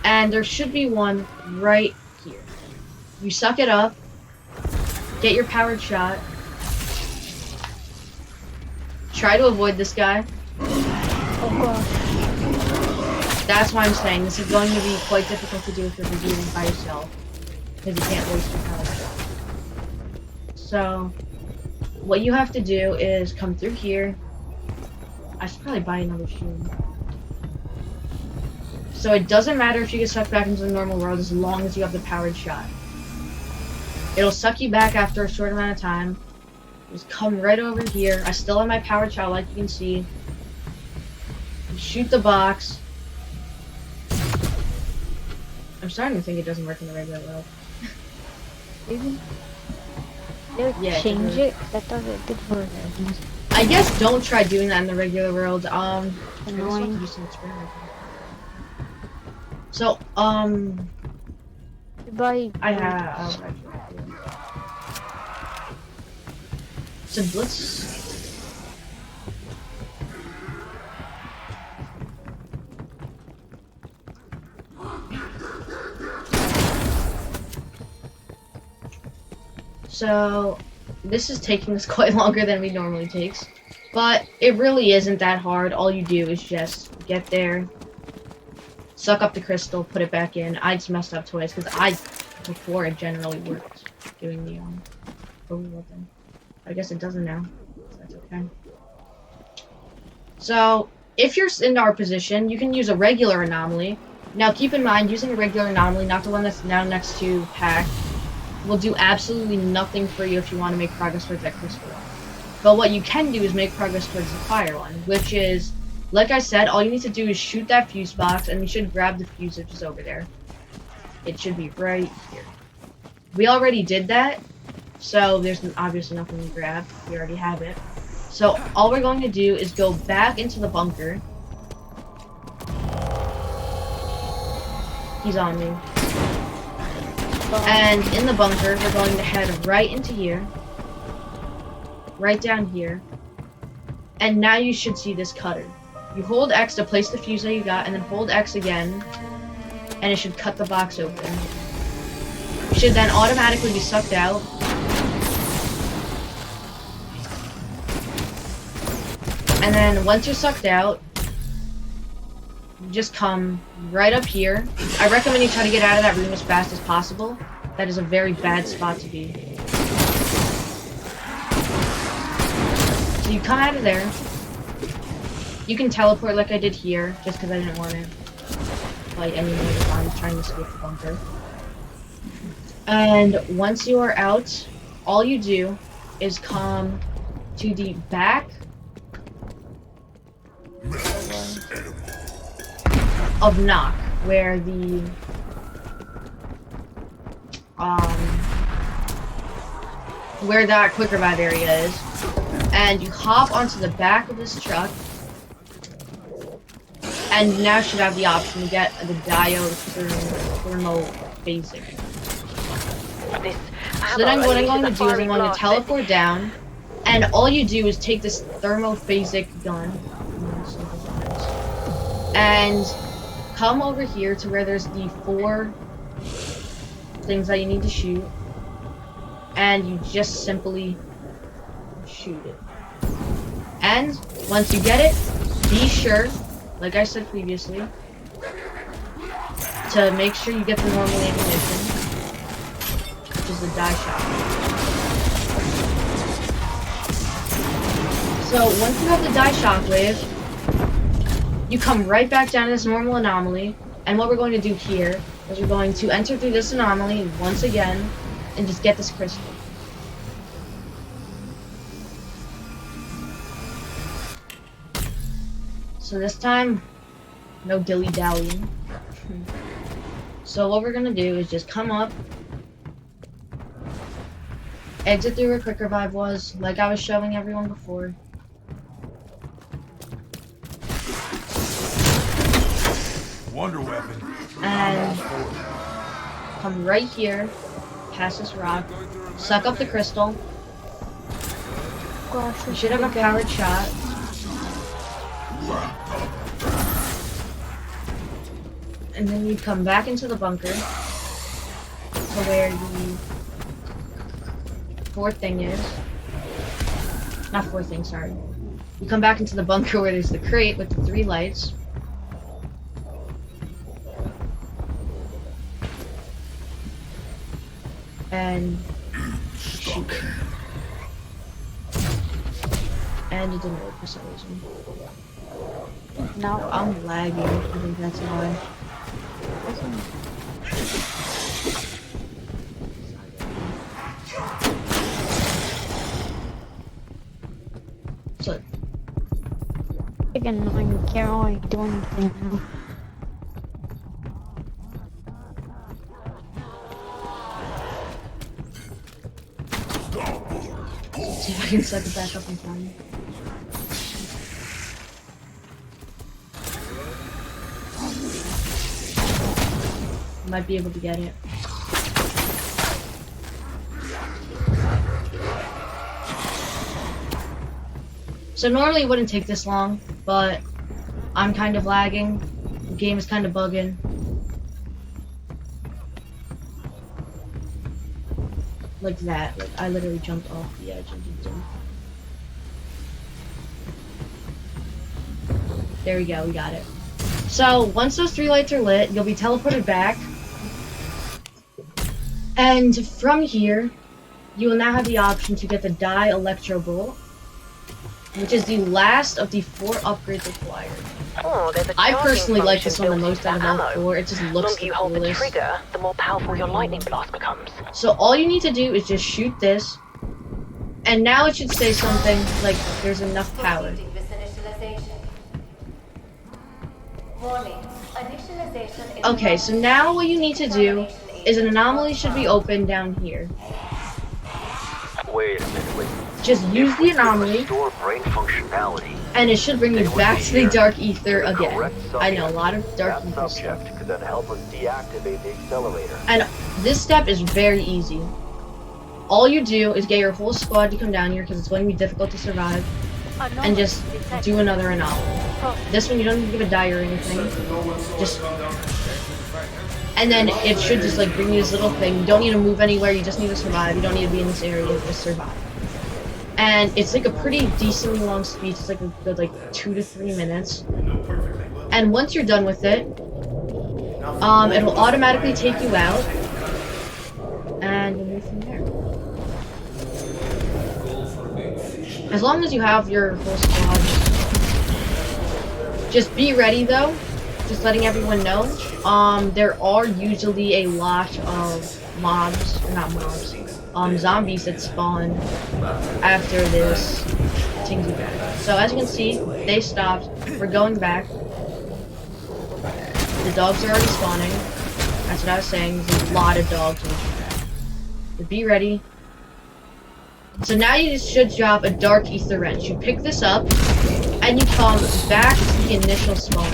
And there should be one right here. You suck it up, get your powered shot, try to avoid this guy. Oh gosh. That's why I'm saying this is going to be quite difficult to do if you're reviewing by yourself, because you can't waste your power shot. So, what you have to do is come through here. I should probably buy another shield. So it doesn't matter if you get sucked back into the normal world as long as you have the powered shot. It'll suck you back after a short amount of time. Just come right over here. I still have my powered shot, like you can see. Shoot the box. I'm starting to think it doesn't work in the regular world. Maybe they'll change it. I thought it did for it. I guess don't try doing that in the regular world. Annoying. So, Goodbye. I have. So let's. So, this is taking us quite longer than we normally takes, but it really isn't that hard. All you do is just get there, suck up the crystal, put it back in. I just messed up twice because before it generally worked doing the overload thing. I guess it doesn't now, so that's okay. So, if you're in our position, you can use a regular anomaly. Now, keep in mind, using a regular anomaly, not the one that's now next to Pack, will do absolutely nothing for you if you want to make progress towards that crystal one. But what you can do is make progress towards the fire one, which is, like I said, all you need to do is shoot that fuse box, and you should grab the fuse which is over there. It should be right here. We already did that, so there's obviously nothing to grab. We already have it. So all we're going to do is go back into the bunker. He's on me. And in the bunker, we're going to head right into here. Right down here. And now you should see this cutter. You hold X to place the fuse that you got, and then hold X again, and it should cut the box open. You should then automatically be sucked out. And then once you're sucked out, you just come right up here. I recommend you try to get out of that room as fast as possible. That is a very bad spot to be. So you come out of there. You can teleport like I did here, just because I didn't want to fight any more times trying to escape the bunker. And once you are out, all you do is come to the back of Knock, where the where that quick revive area is, and you hop onto the back of this truck, and now you should have the option to get the thermal basic. So then what I'm going to do is I'm going to teleport down, and all you do is take this thermophasic gun, and come over here to where there's the 4 things that you need to shoot, and you just simply shoot it. And once you get it, be sure, like I said previously, to make sure you get the normal ammunition, which is the die shot. So once you have the die shockwave, you come right back down to this normal anomaly, and what we're going to do here is we're going to enter through this anomaly once again and just get this crystal. So this time, no dilly-dallying. So what we're gonna do is just come up, exit through where quick revive was, like I was showing everyone before. Wonder weapon. And come right here, past this rock, suck up the crystal. Gosh, You should have a powered shot. And then you come back into the bunker to where the 4th thing is. Not 4th thing, sorry. You come back into the bunker where there's the crate with the 3 lights. And shoot it. And it didn't work for some reason. now I'm lagging. I think that's why. So again, I can't really do anything now. see if I can set it back up in time. Might be able to get it. So normally it wouldn't take this long, but I'm kind of lagging. The game is kind of bugging. Like that. Like I literally jumped off the edge and did them. There we go, we got it. So once those 3 lights are lit, you'll be teleported back. And from here, you will now have the option to get the Die Electro Bolt, which is the last of the 4 upgrades required. Oh, there's a I charging personally like this function one the built most out of into all ammo. 4. It just The looks longer the you hold the coolest. trigger, the more powerful your lightning blast becomes. So all you need to do is just shoot this, and now it should say something like there's enough power. Proceeding with initialization. Warning. Initialization is Okay, so now what you need to do Termination is an anomaly should be open down here. Wait a minute, wait. Just use the anomaly, Restore brain functionality. and it should bring you back to the Dark Ether again. Correct I know, a subject. lot of Dark That Ether stuff. subject could then help us deactivate the accelerator. And this step is very easy. All you do is get your whole squad to come down here because it's going to be difficult to survive, and just do another anomaly. This one you don't need to give a die or anything. Just, and then it should just like bring you this little thing. You don't need to move anywhere. You just need to survive. You don't need to be in this area. Just survive. And it's like a pretty decently long speech. It's like a good 2 to 3 minutes. And once you're done with it, it'll automatically take you out, and you'll move from there. As long as you have your whole squad. Just be ready though. Just letting everyone know. There are usually a lot of zombies that spawn after this takes you back. So as you can see, they stopped. We're going back. The dogs are already spawning. That's what I was saying. There's a lot of dogs. So be ready. So now you should drop a dark ether wrench. You pick this up, and you come back to the initial spawn.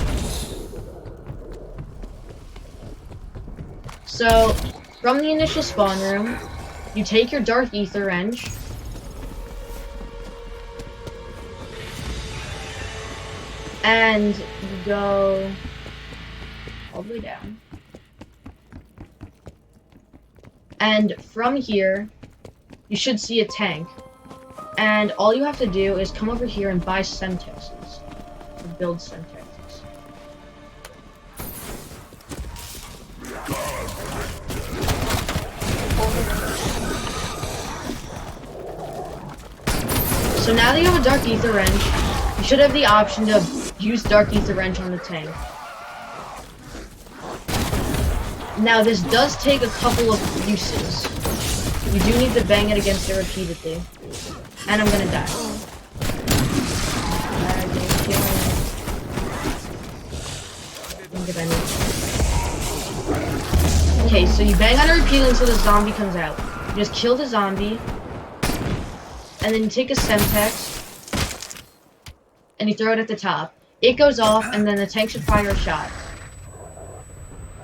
So, from the initial spawn room, you take your dark ether wrench, and you go all the way down. And from here, you should see a tank. And all you have to do is come over here and buy Semtexes. Or build Semtexes. So now that you have a dark ether wrench, you should have the option to use dark ether wrench on the tank. Now this does take a couple of uses. You do need to bang it against it repeatedly. And I'm gonna die. Okay, so you bang on it repeatedly until the zombie comes out. You just kill the zombie. And then you take a Semtex. And you throw it at the top. It goes off, and then the tank should fire a shot.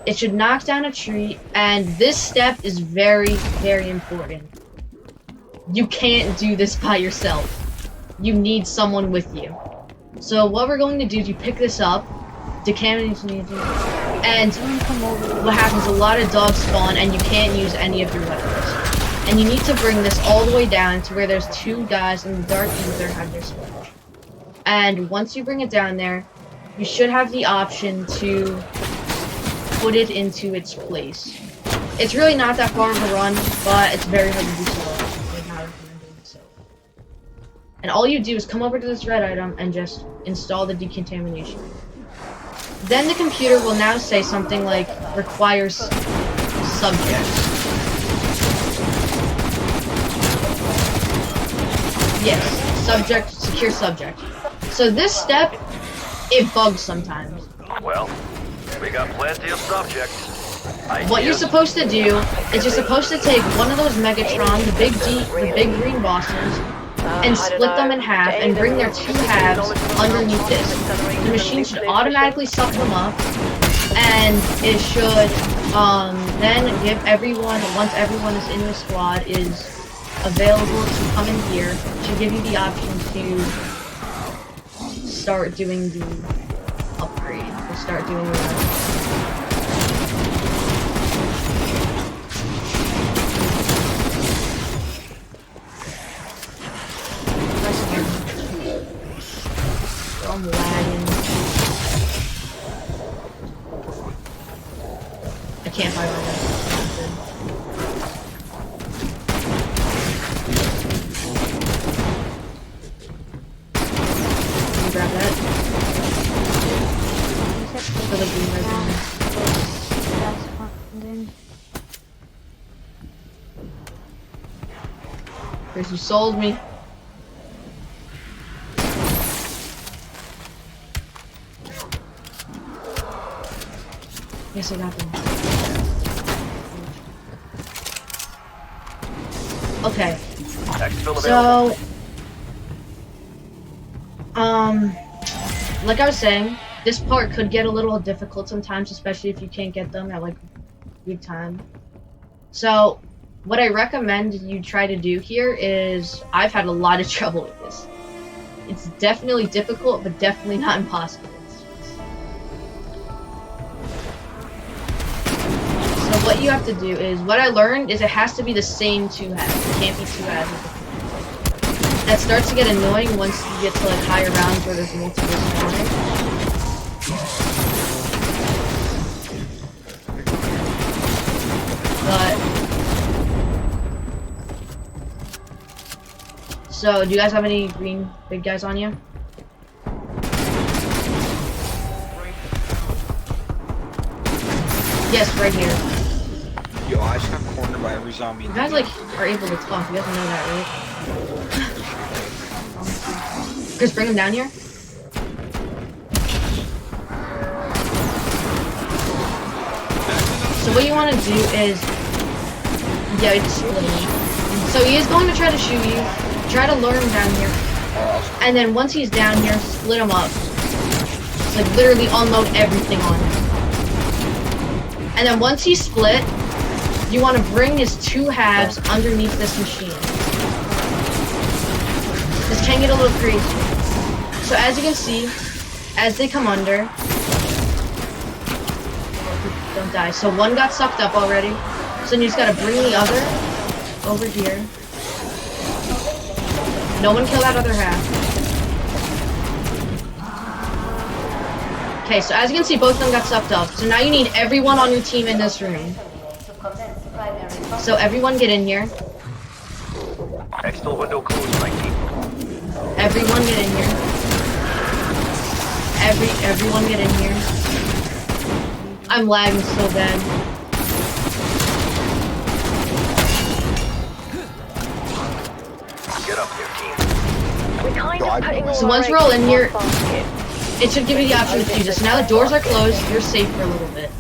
It should knock down a tree, and this step is very, very important. You can't do this by yourself. You need someone with you. So what we're going to do is you pick this up, decontamination, and what happens, a lot of dogs spawn, and you can't use any of your weapons. And you need to bring this all the way down to where there's 2 guys in the dark ether have their switch. And once you bring it down there, you should have the option to put it into its place. It's really not that far of a run, but it's very hard to do so. I'm not recommending it so. And all you do is come over to this red item and just install the decontamination. Then the computer will now say something like, requires subjects. Yes, subject, secure subject. So this step, it bugs sometimes. Well, we got plenty of subjects. What you're supposed to do is you're supposed to take one of those Megatron, the big green bosses, and split them in half and bring their 2 halves underneath this. The machine should automatically suck them up, and it should then give everyone, once everyone is in the squad, is available to come in here, it should give you the option to start doing the upgrade, to start doing the I'm lagging. I can't find my weapon. Can you grab that? For the green resin. Chris, you sold me. Yes, I got them. Okay. So, like I was saying, this part could get a little difficult sometimes, especially if you can't get them at like good time. So, what I recommend you try to do here is, I've had a lot of trouble with this. It's definitely difficult, but definitely not impossible. So what you have to do is, what I learned is it has to be the same 2 halves. It can't be 2 halves. that starts to get annoying once you get to like higher rounds where there's multiple spawning. But so, do you guys have any green big guys on you? Yes, right here. Yo, I just got cornered by every zombie. You guys like are able to talk. You guys know that, right? Chris, bring him down here. So what you want to do is, yeah, it's split him. So he is going to try to shoot you. Try to lure him down here, and then once he's down here, split him up. It's like literally unload everything on him. And then once he's split, you want to bring his two halves underneath this machine. This can get a little crazy. So as you can see, as they come under, don't die. So one got sucked up already. So then you just gotta bring the other over here. No one kill that other half. Okay, so as you can see, both of them got sucked up. So now you need everyone on your team in this room. So everyone get in here. External window closed, 19. Everyone get in here. Everyone get in here. I'm lagging so bad. Get up there, team. We're kind of putting all So our once we're eggs all in in one here, basket. it should give you the option to fuse it. So now the doors are closed, you're safe for a little bit.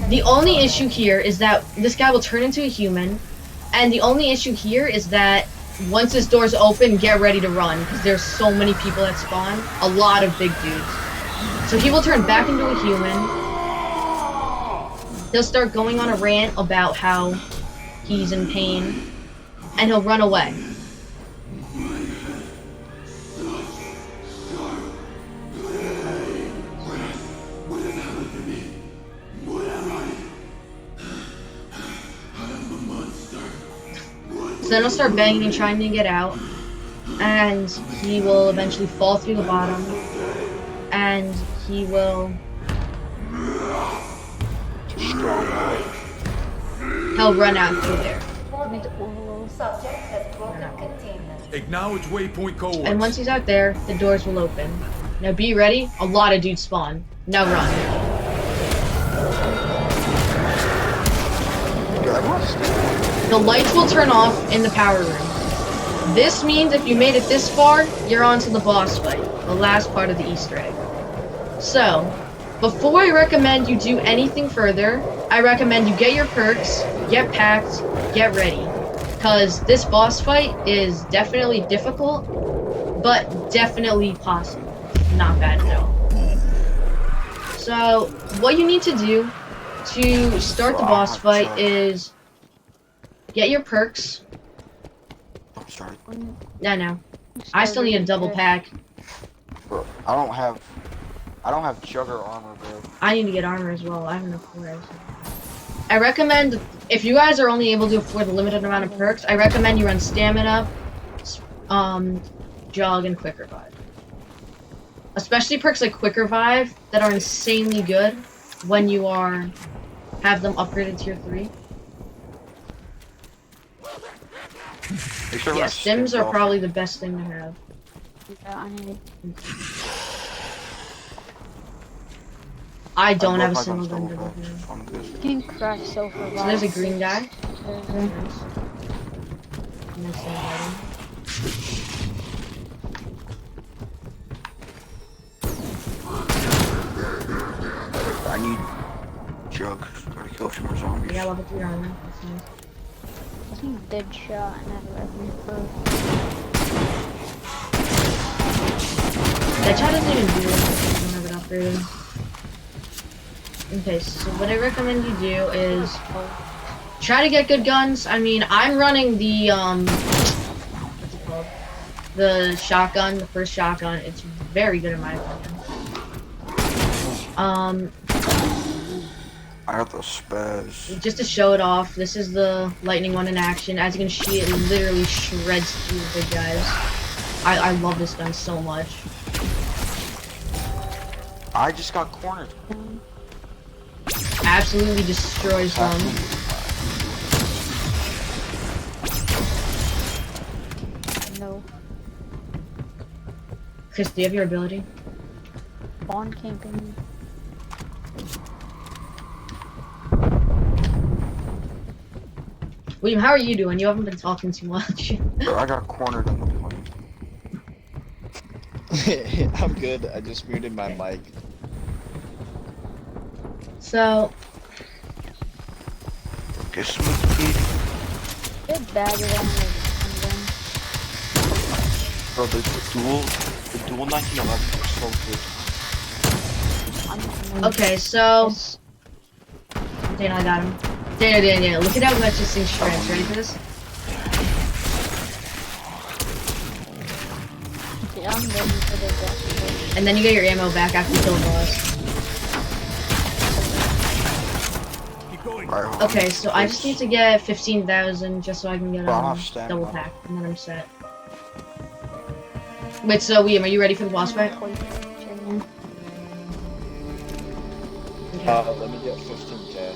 The only issue here is that this guy will turn into a human, and the only issue here is that once this door's open, get ready to run, because there's so many people that spawn. A lot of big dudes. So he will turn back into a human. He'll start going on a rant about how he's in pain, and he'll run away. So then he'll start banging and trying to get out, and he will eventually fall through the bottom, and he will... He'll run out through there. Subject has broken containment. Acknowledge waypoint coordinates. And once he's out there, the doors will open. Now be ready, a lot of dudes spawn. Now run. The lights will turn off in the power room. This means if you made it this far, you're on to the boss fight, the last part of the Easter egg. So, before I recommend you do anything further, I recommend you get your perks, get packed, get ready. Because this boss fight is definitely difficult, but definitely possible. Not bad at all. So, what you need to do to start the boss fight is get your perks. No. I still need a double pack. Bro, I don't have jugger armor, bro. I need to get armor as well. I have enough for it. I recommend, if you guys are only able to afford a limited amount of perks, I recommend you run stamina, jog, and quick revive. Especially perks like quick revive that are insanely good when you have them upgraded tier 3. Yeah, stims are probably the best thing to have. I don't have a single gun to look at. You can craft sulfur. So there's a green guy. I need jug. Gotta kill a few more zombies. I got level 3 armor. That's nice. I think dead shot and have every perk. That chat doesn't even do it. I don't have it upgraded. Okay, so what I recommend you do is try to get good guns. I mean, I'm running the what's it called? The shotgun, the first shotgun. It's very good in my opinion. I got the spaz. Just to show it off, this is the lightning one in action. As you can see, it literally shreds through the big guys. I love this gun so much. I just got cornered. Absolutely destroys them. No. Chris, do you have your ability? Spawn camping. William, how are you doing? You haven't been talking too much. I got cornered in the plane. I'm good. I just muted my mic. So, Okay, smooth key. Good bag it on Bro, the dual 1911 are so good. okay, so Dana, I got him. Dana, look at how much this thing shreds. Ready for this? Yeah, I'm ready for the rest. And then you get your ammo back after you kill the boss. Right, Okay, so I just need to get 15,000 just so I can get Well, I'm a off stamina. double pack, and then I'm set. Wait, so William, are you ready for the boss fight? Okay. Let me get 15k.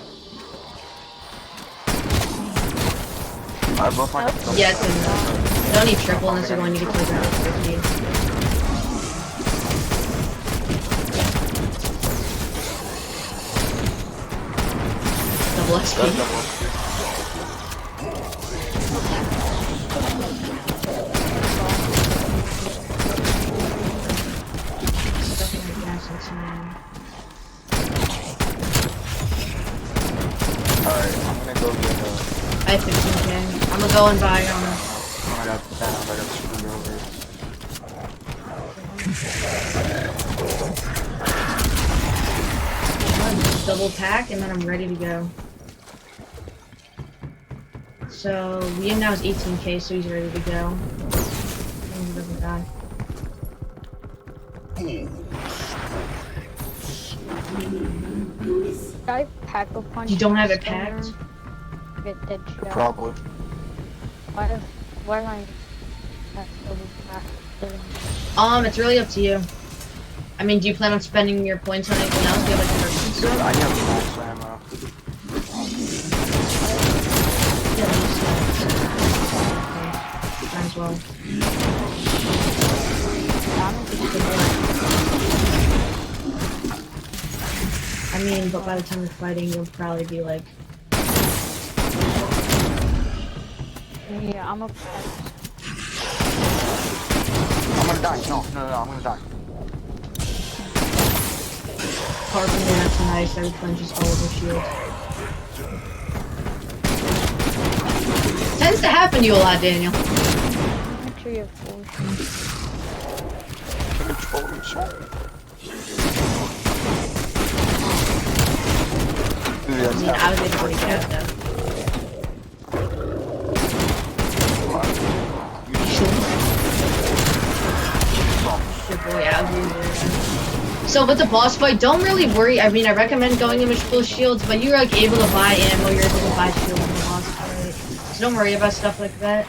I love my Yeah, it's good enough. Don't need triple unless you're going to get to around 50. Double XP. Alright, I'm gonna go get I have 15k. I'm gonna go and buy when I got found, I got screwed over. double pack and then I'm ready to go. So Liam now is 18k, so he's ready to go. And he doesn't die. Should I pack a punch? You don't have in it the corner? packed? Get dead shot. Probably. Why am I not double pack? It's really up to you. I mean, do you plan on spending your points on anything else? Do you have like personal stuff? I have max ammo. Yeah, might as well. I mean, but by the time we're fighting, you'll probably be like... Yeah, I'm a I'm gonna die. No, I'm gonna die. Carpenter, that's nice. That replenishes all of the shields. Tends to happen to you a lot, Daniel. Make sure you have full. Take control of yourself. I mean, I was able to get out though. Good boy, out here. So with the boss fight, don't really worry. I mean, I recommend going in with full shields, but you're like able to buy ammo, you're able to buy shields in the boss fight. So don't worry about stuff like that.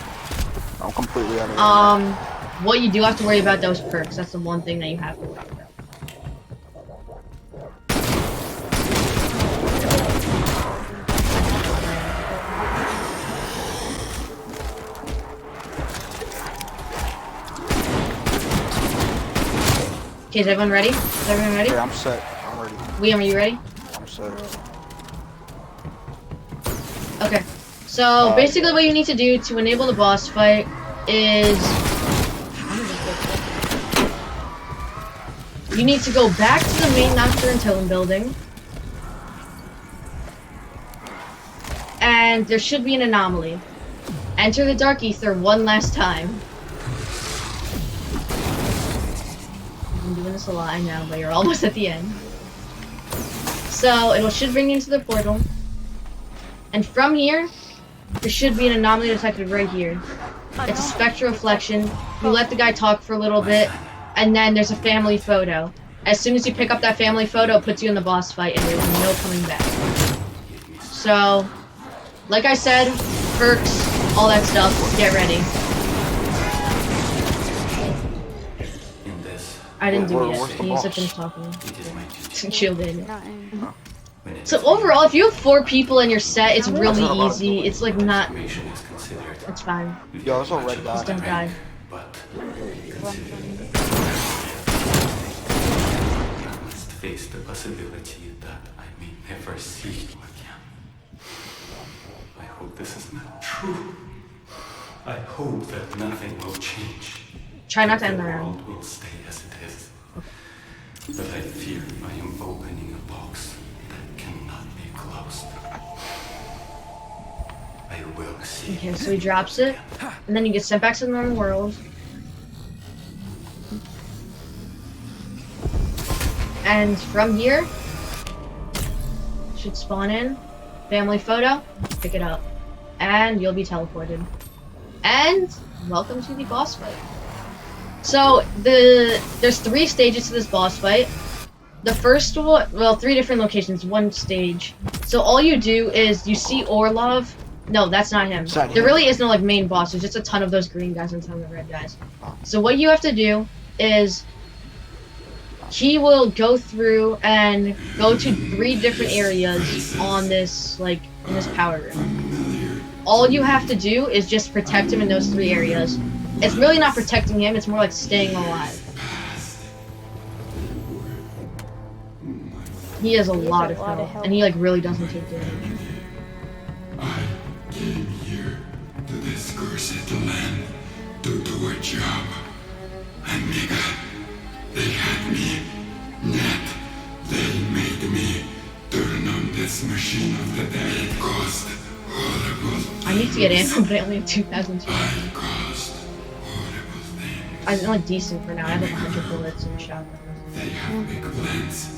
I'm completely out of ammo. What you do have to worry about those perks. That's the one thing that you have to worry about. Okay, is everyone ready? Is everyone ready? Okay, I'm set. I'm ready. Liam, are you ready? I'm set. Okay. So basically what you need to do to enable the boss fight is... you need to go back to the main Master and Totem building. And there should be an anomaly. Enter the Dark Ether one last time. I'm doing this a lot, I know, but you're almost at the end. So, it should bring you into the portal. And from here, there should be an anomaly detected right here. It's a spectral reflection. You let the guy talk for a little bit, and then there's a family photo. As soon as you pick up that family photo, it puts you in the boss fight, and there's no coming back. So, like I said, perks, all that stuff, get ready. In this, I didn't do it Where's yet. the He needs to boss? finish talking. it is my duty. Chill, Daniel. Nothing. When it So is overall, if you have 4 people in your set, it's really That's not about easy. doing It's like not. transformation is considered. It's fine. Yo, there's a red Just dot. don't die. But Run from me. I must face the possibility that I may never see you again. I hope this is not true. I hope that nothing will change. Try not to end The the round. world will stay as it is. But I fear I am opening a box that cannot be closed. I will see. Okay, so he drops it, and then you get sent back to the normal world. And from here, should spawn in, family photo, pick it up, and you'll be teleported. And welcome to the boss fight. So there's 3 stages to this boss fight. The first one, well, 3 different locations, 1 stage. So all you do is you see Orlov. No, that's not him. It's not There him. really is no like main boss. There's just a ton of those green guys and a ton of the red guys. So what you have to do is he will go through and go to 3 different areas on this like in this power room. All you have to do is just protect him in those 3 areas. It's really not protecting him, it's more like staying alive. He has a lot of health, and he like really doesn't take damage. I came here to this cursed land to do a job. Amiga, they had me. Yet, they made me turn on this machine of the dead. It caused horrible I need to get ammo, but I only have 2,000. I caused horrible things. I'm like decent for now. I have like 100 bullets and a shotgun. They have big plans.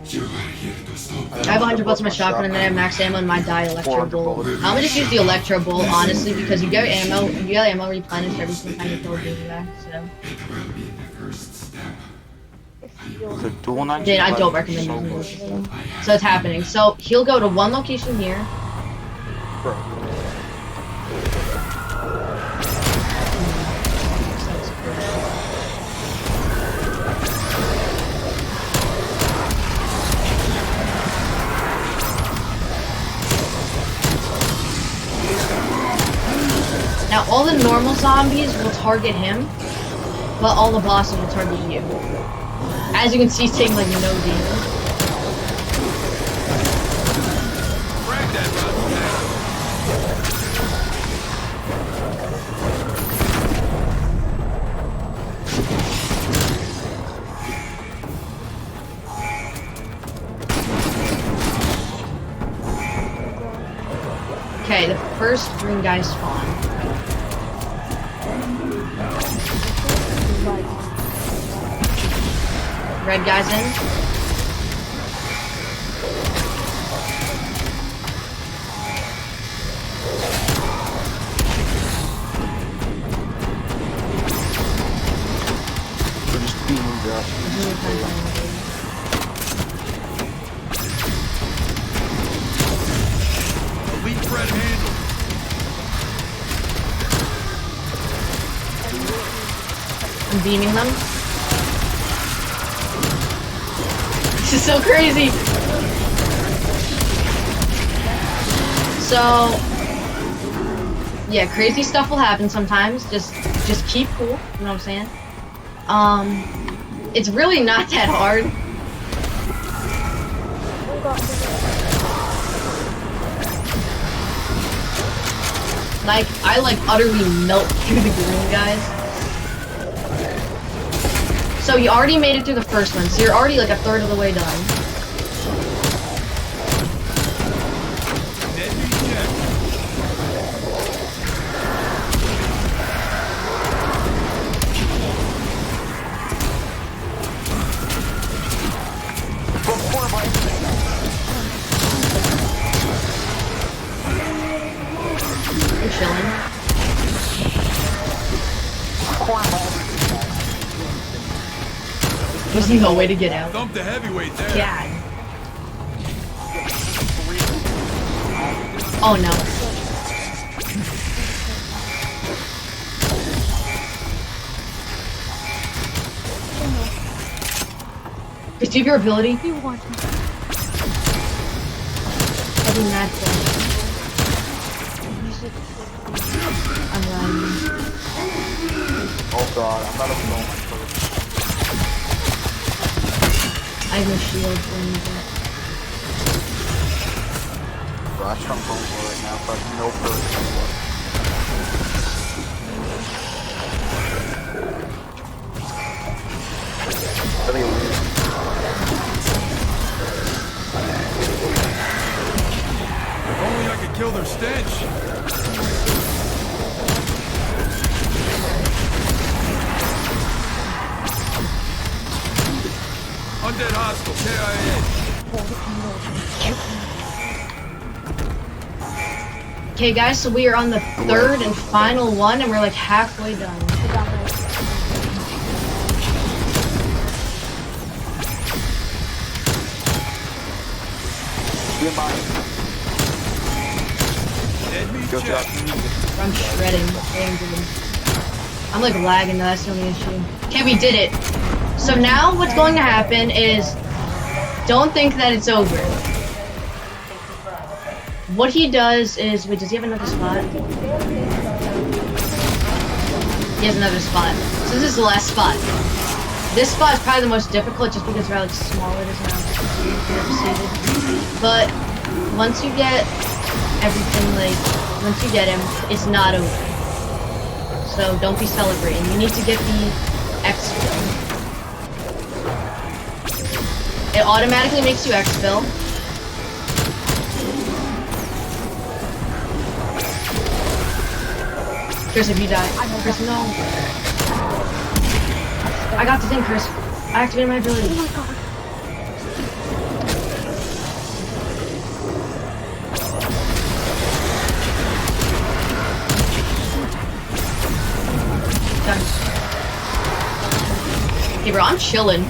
You are here to stop I have 100 bullets in my shotgun, and then I have max ammo in my die electro 400 bolt. bullets. I'm gonna just use the electro bolt, honestly, because you get ammo replenished every single time you kill a green guy. So, It will be the first step. The dual 9. Dude, I don't recommend using this. So it's happening. So he'll go to 1 location here. Now all the normal zombies will target him, but all the bosses will target you. As you can see, he's taking like no damage. Okay, the first green guy spawned. Red guy's in. They're just beating him down. Elite threat handled. I'm beaming them. This is so crazy. So, yeah, crazy stuff will happen sometimes. Just keep cool. You know what I'm saying? It's really not that hard. Like, I like utterly melt through the green guys. So you already made it through the first one, so you're already like a third of the way done. I'm chilling. There's no way to get out. Dump the heavyweight there. God. Oh no. Chris, do you have your ability? You want me? I do not think. Use it. I'm lying. Oh god, I'm not even going first. I have no shield for anything. Bro, that's what I'm going for right now, but no first. Really weird. If only I could kill their stench. Undead hostile, KIA. Okay guys, so we are on the third and final one and we're like halfway done. Good job. I'm shredding. I'm like lagging though, that's the only issue. Okay, we did it. So now what's going to happen is, don't think that it's over. What he does is, wait, does he have another spot? He has another spot. So this is the last spot. This spot is probably the most difficult just because of how small it is now. But once you get everything, like, once you get him, it's not over. So don't be celebrating. You need to get the exfil. It automatically makes you exfil. Chris, if you die. Chris, no. I got the thing, Chris. I activated my ability. Oh my god. Done. Okay, bro, I'm chilling.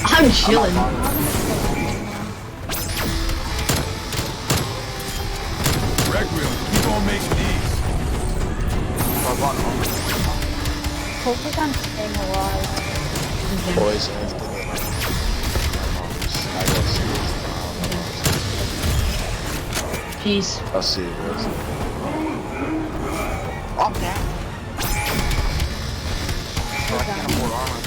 I'm chilling. Wreck wheel, keep on making these. Focus on staying alive. Boys, I have to get I gotta see this. Peace. I'll see you guys. I'm down. I can't afford armor.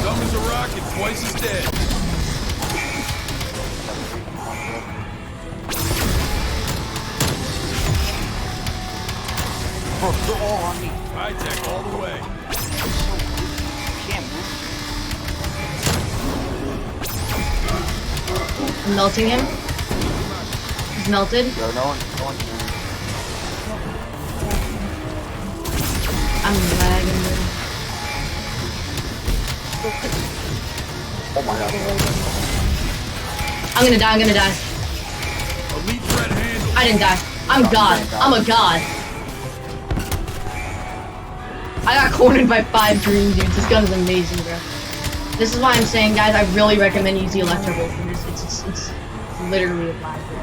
Dumb as a rock and twice as dead. Bro, they're all on me. High tech all the way. Can't move. I'm melting him. He's melted. Yo, no one can. I'm lagging, bro. Oh my god. I'm gonna die, I'm gonna die. Elite threat handle. I didn't die. I'm God. I'm a God. I got cornered by 5 green dudes. This gun is amazing, bro. This is why I'm saying, guys, I really recommend using electrical for this. It's literally a vibe, bro.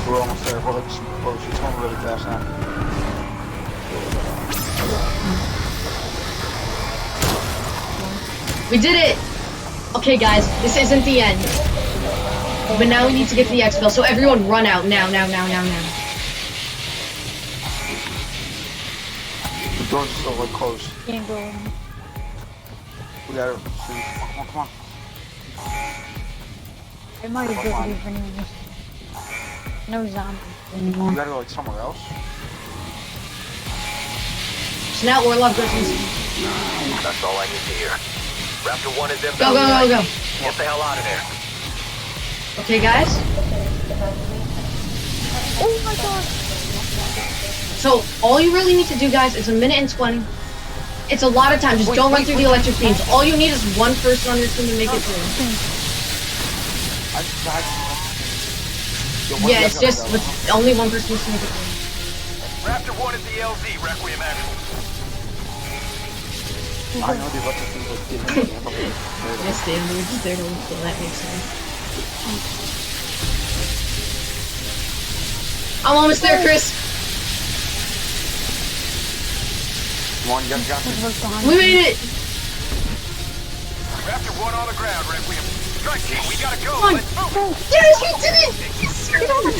We're almost there. We're like super close. It's going really fast now. We did it! Okay, guys, this isn't the end. But now we need to get to the exfil, so everyone run out now. The door's still like close. Can't go in. We gotta see. Come on. I might as well leave anyways. No zombies anymore. We gotta go like somewhere else. So now Orlov goes in. That's all I need to hear. Raptor 1 is inbound. Go. Get the hell out of there. Okay, guys? Oh my god! So all you really need to do, guys, is 1 minute and 20. It's a lot of time. Just don't run through the electric beams. All you need is one person on your team to make it through. I'm died. Yeah, it's just only one person needs to make it through. Raptor 1 is the LZ, Requiem Actual. I know they watch the thing with Yes, David, we're just there to look cool. That makes sense. I'm almost there, Chris. Come on, young Johnson. We made it. Raptor 1 on the ground, Requiem. Strike team, we gotta go. Come on. Let's move. Yes, we did it. Yes, sir.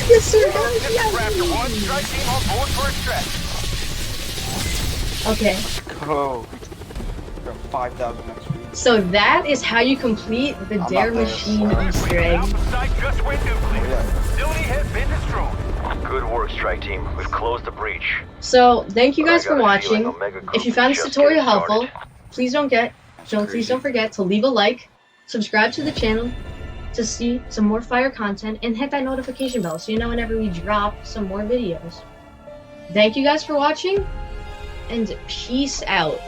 Yes, sir. This is Raptor 1. Strike team on board for a stretch. Okay. Go. Got 5,000 XP. So that is how you complete the Dare Machine Easter egg. Alpha site just went nuclear. Yeah. Facility has been destroyed. Good work, strike team. We've closed the breach. So thank you guys But I for got a feeling watching. Omega Group If you is found this just tutorial getting helpful, started. please don't forget to leave a like, subscribe to the channel to see some more fire content, and hit that notification bell so you know whenever we drop some more videos. Thank you guys for watching, and peace out.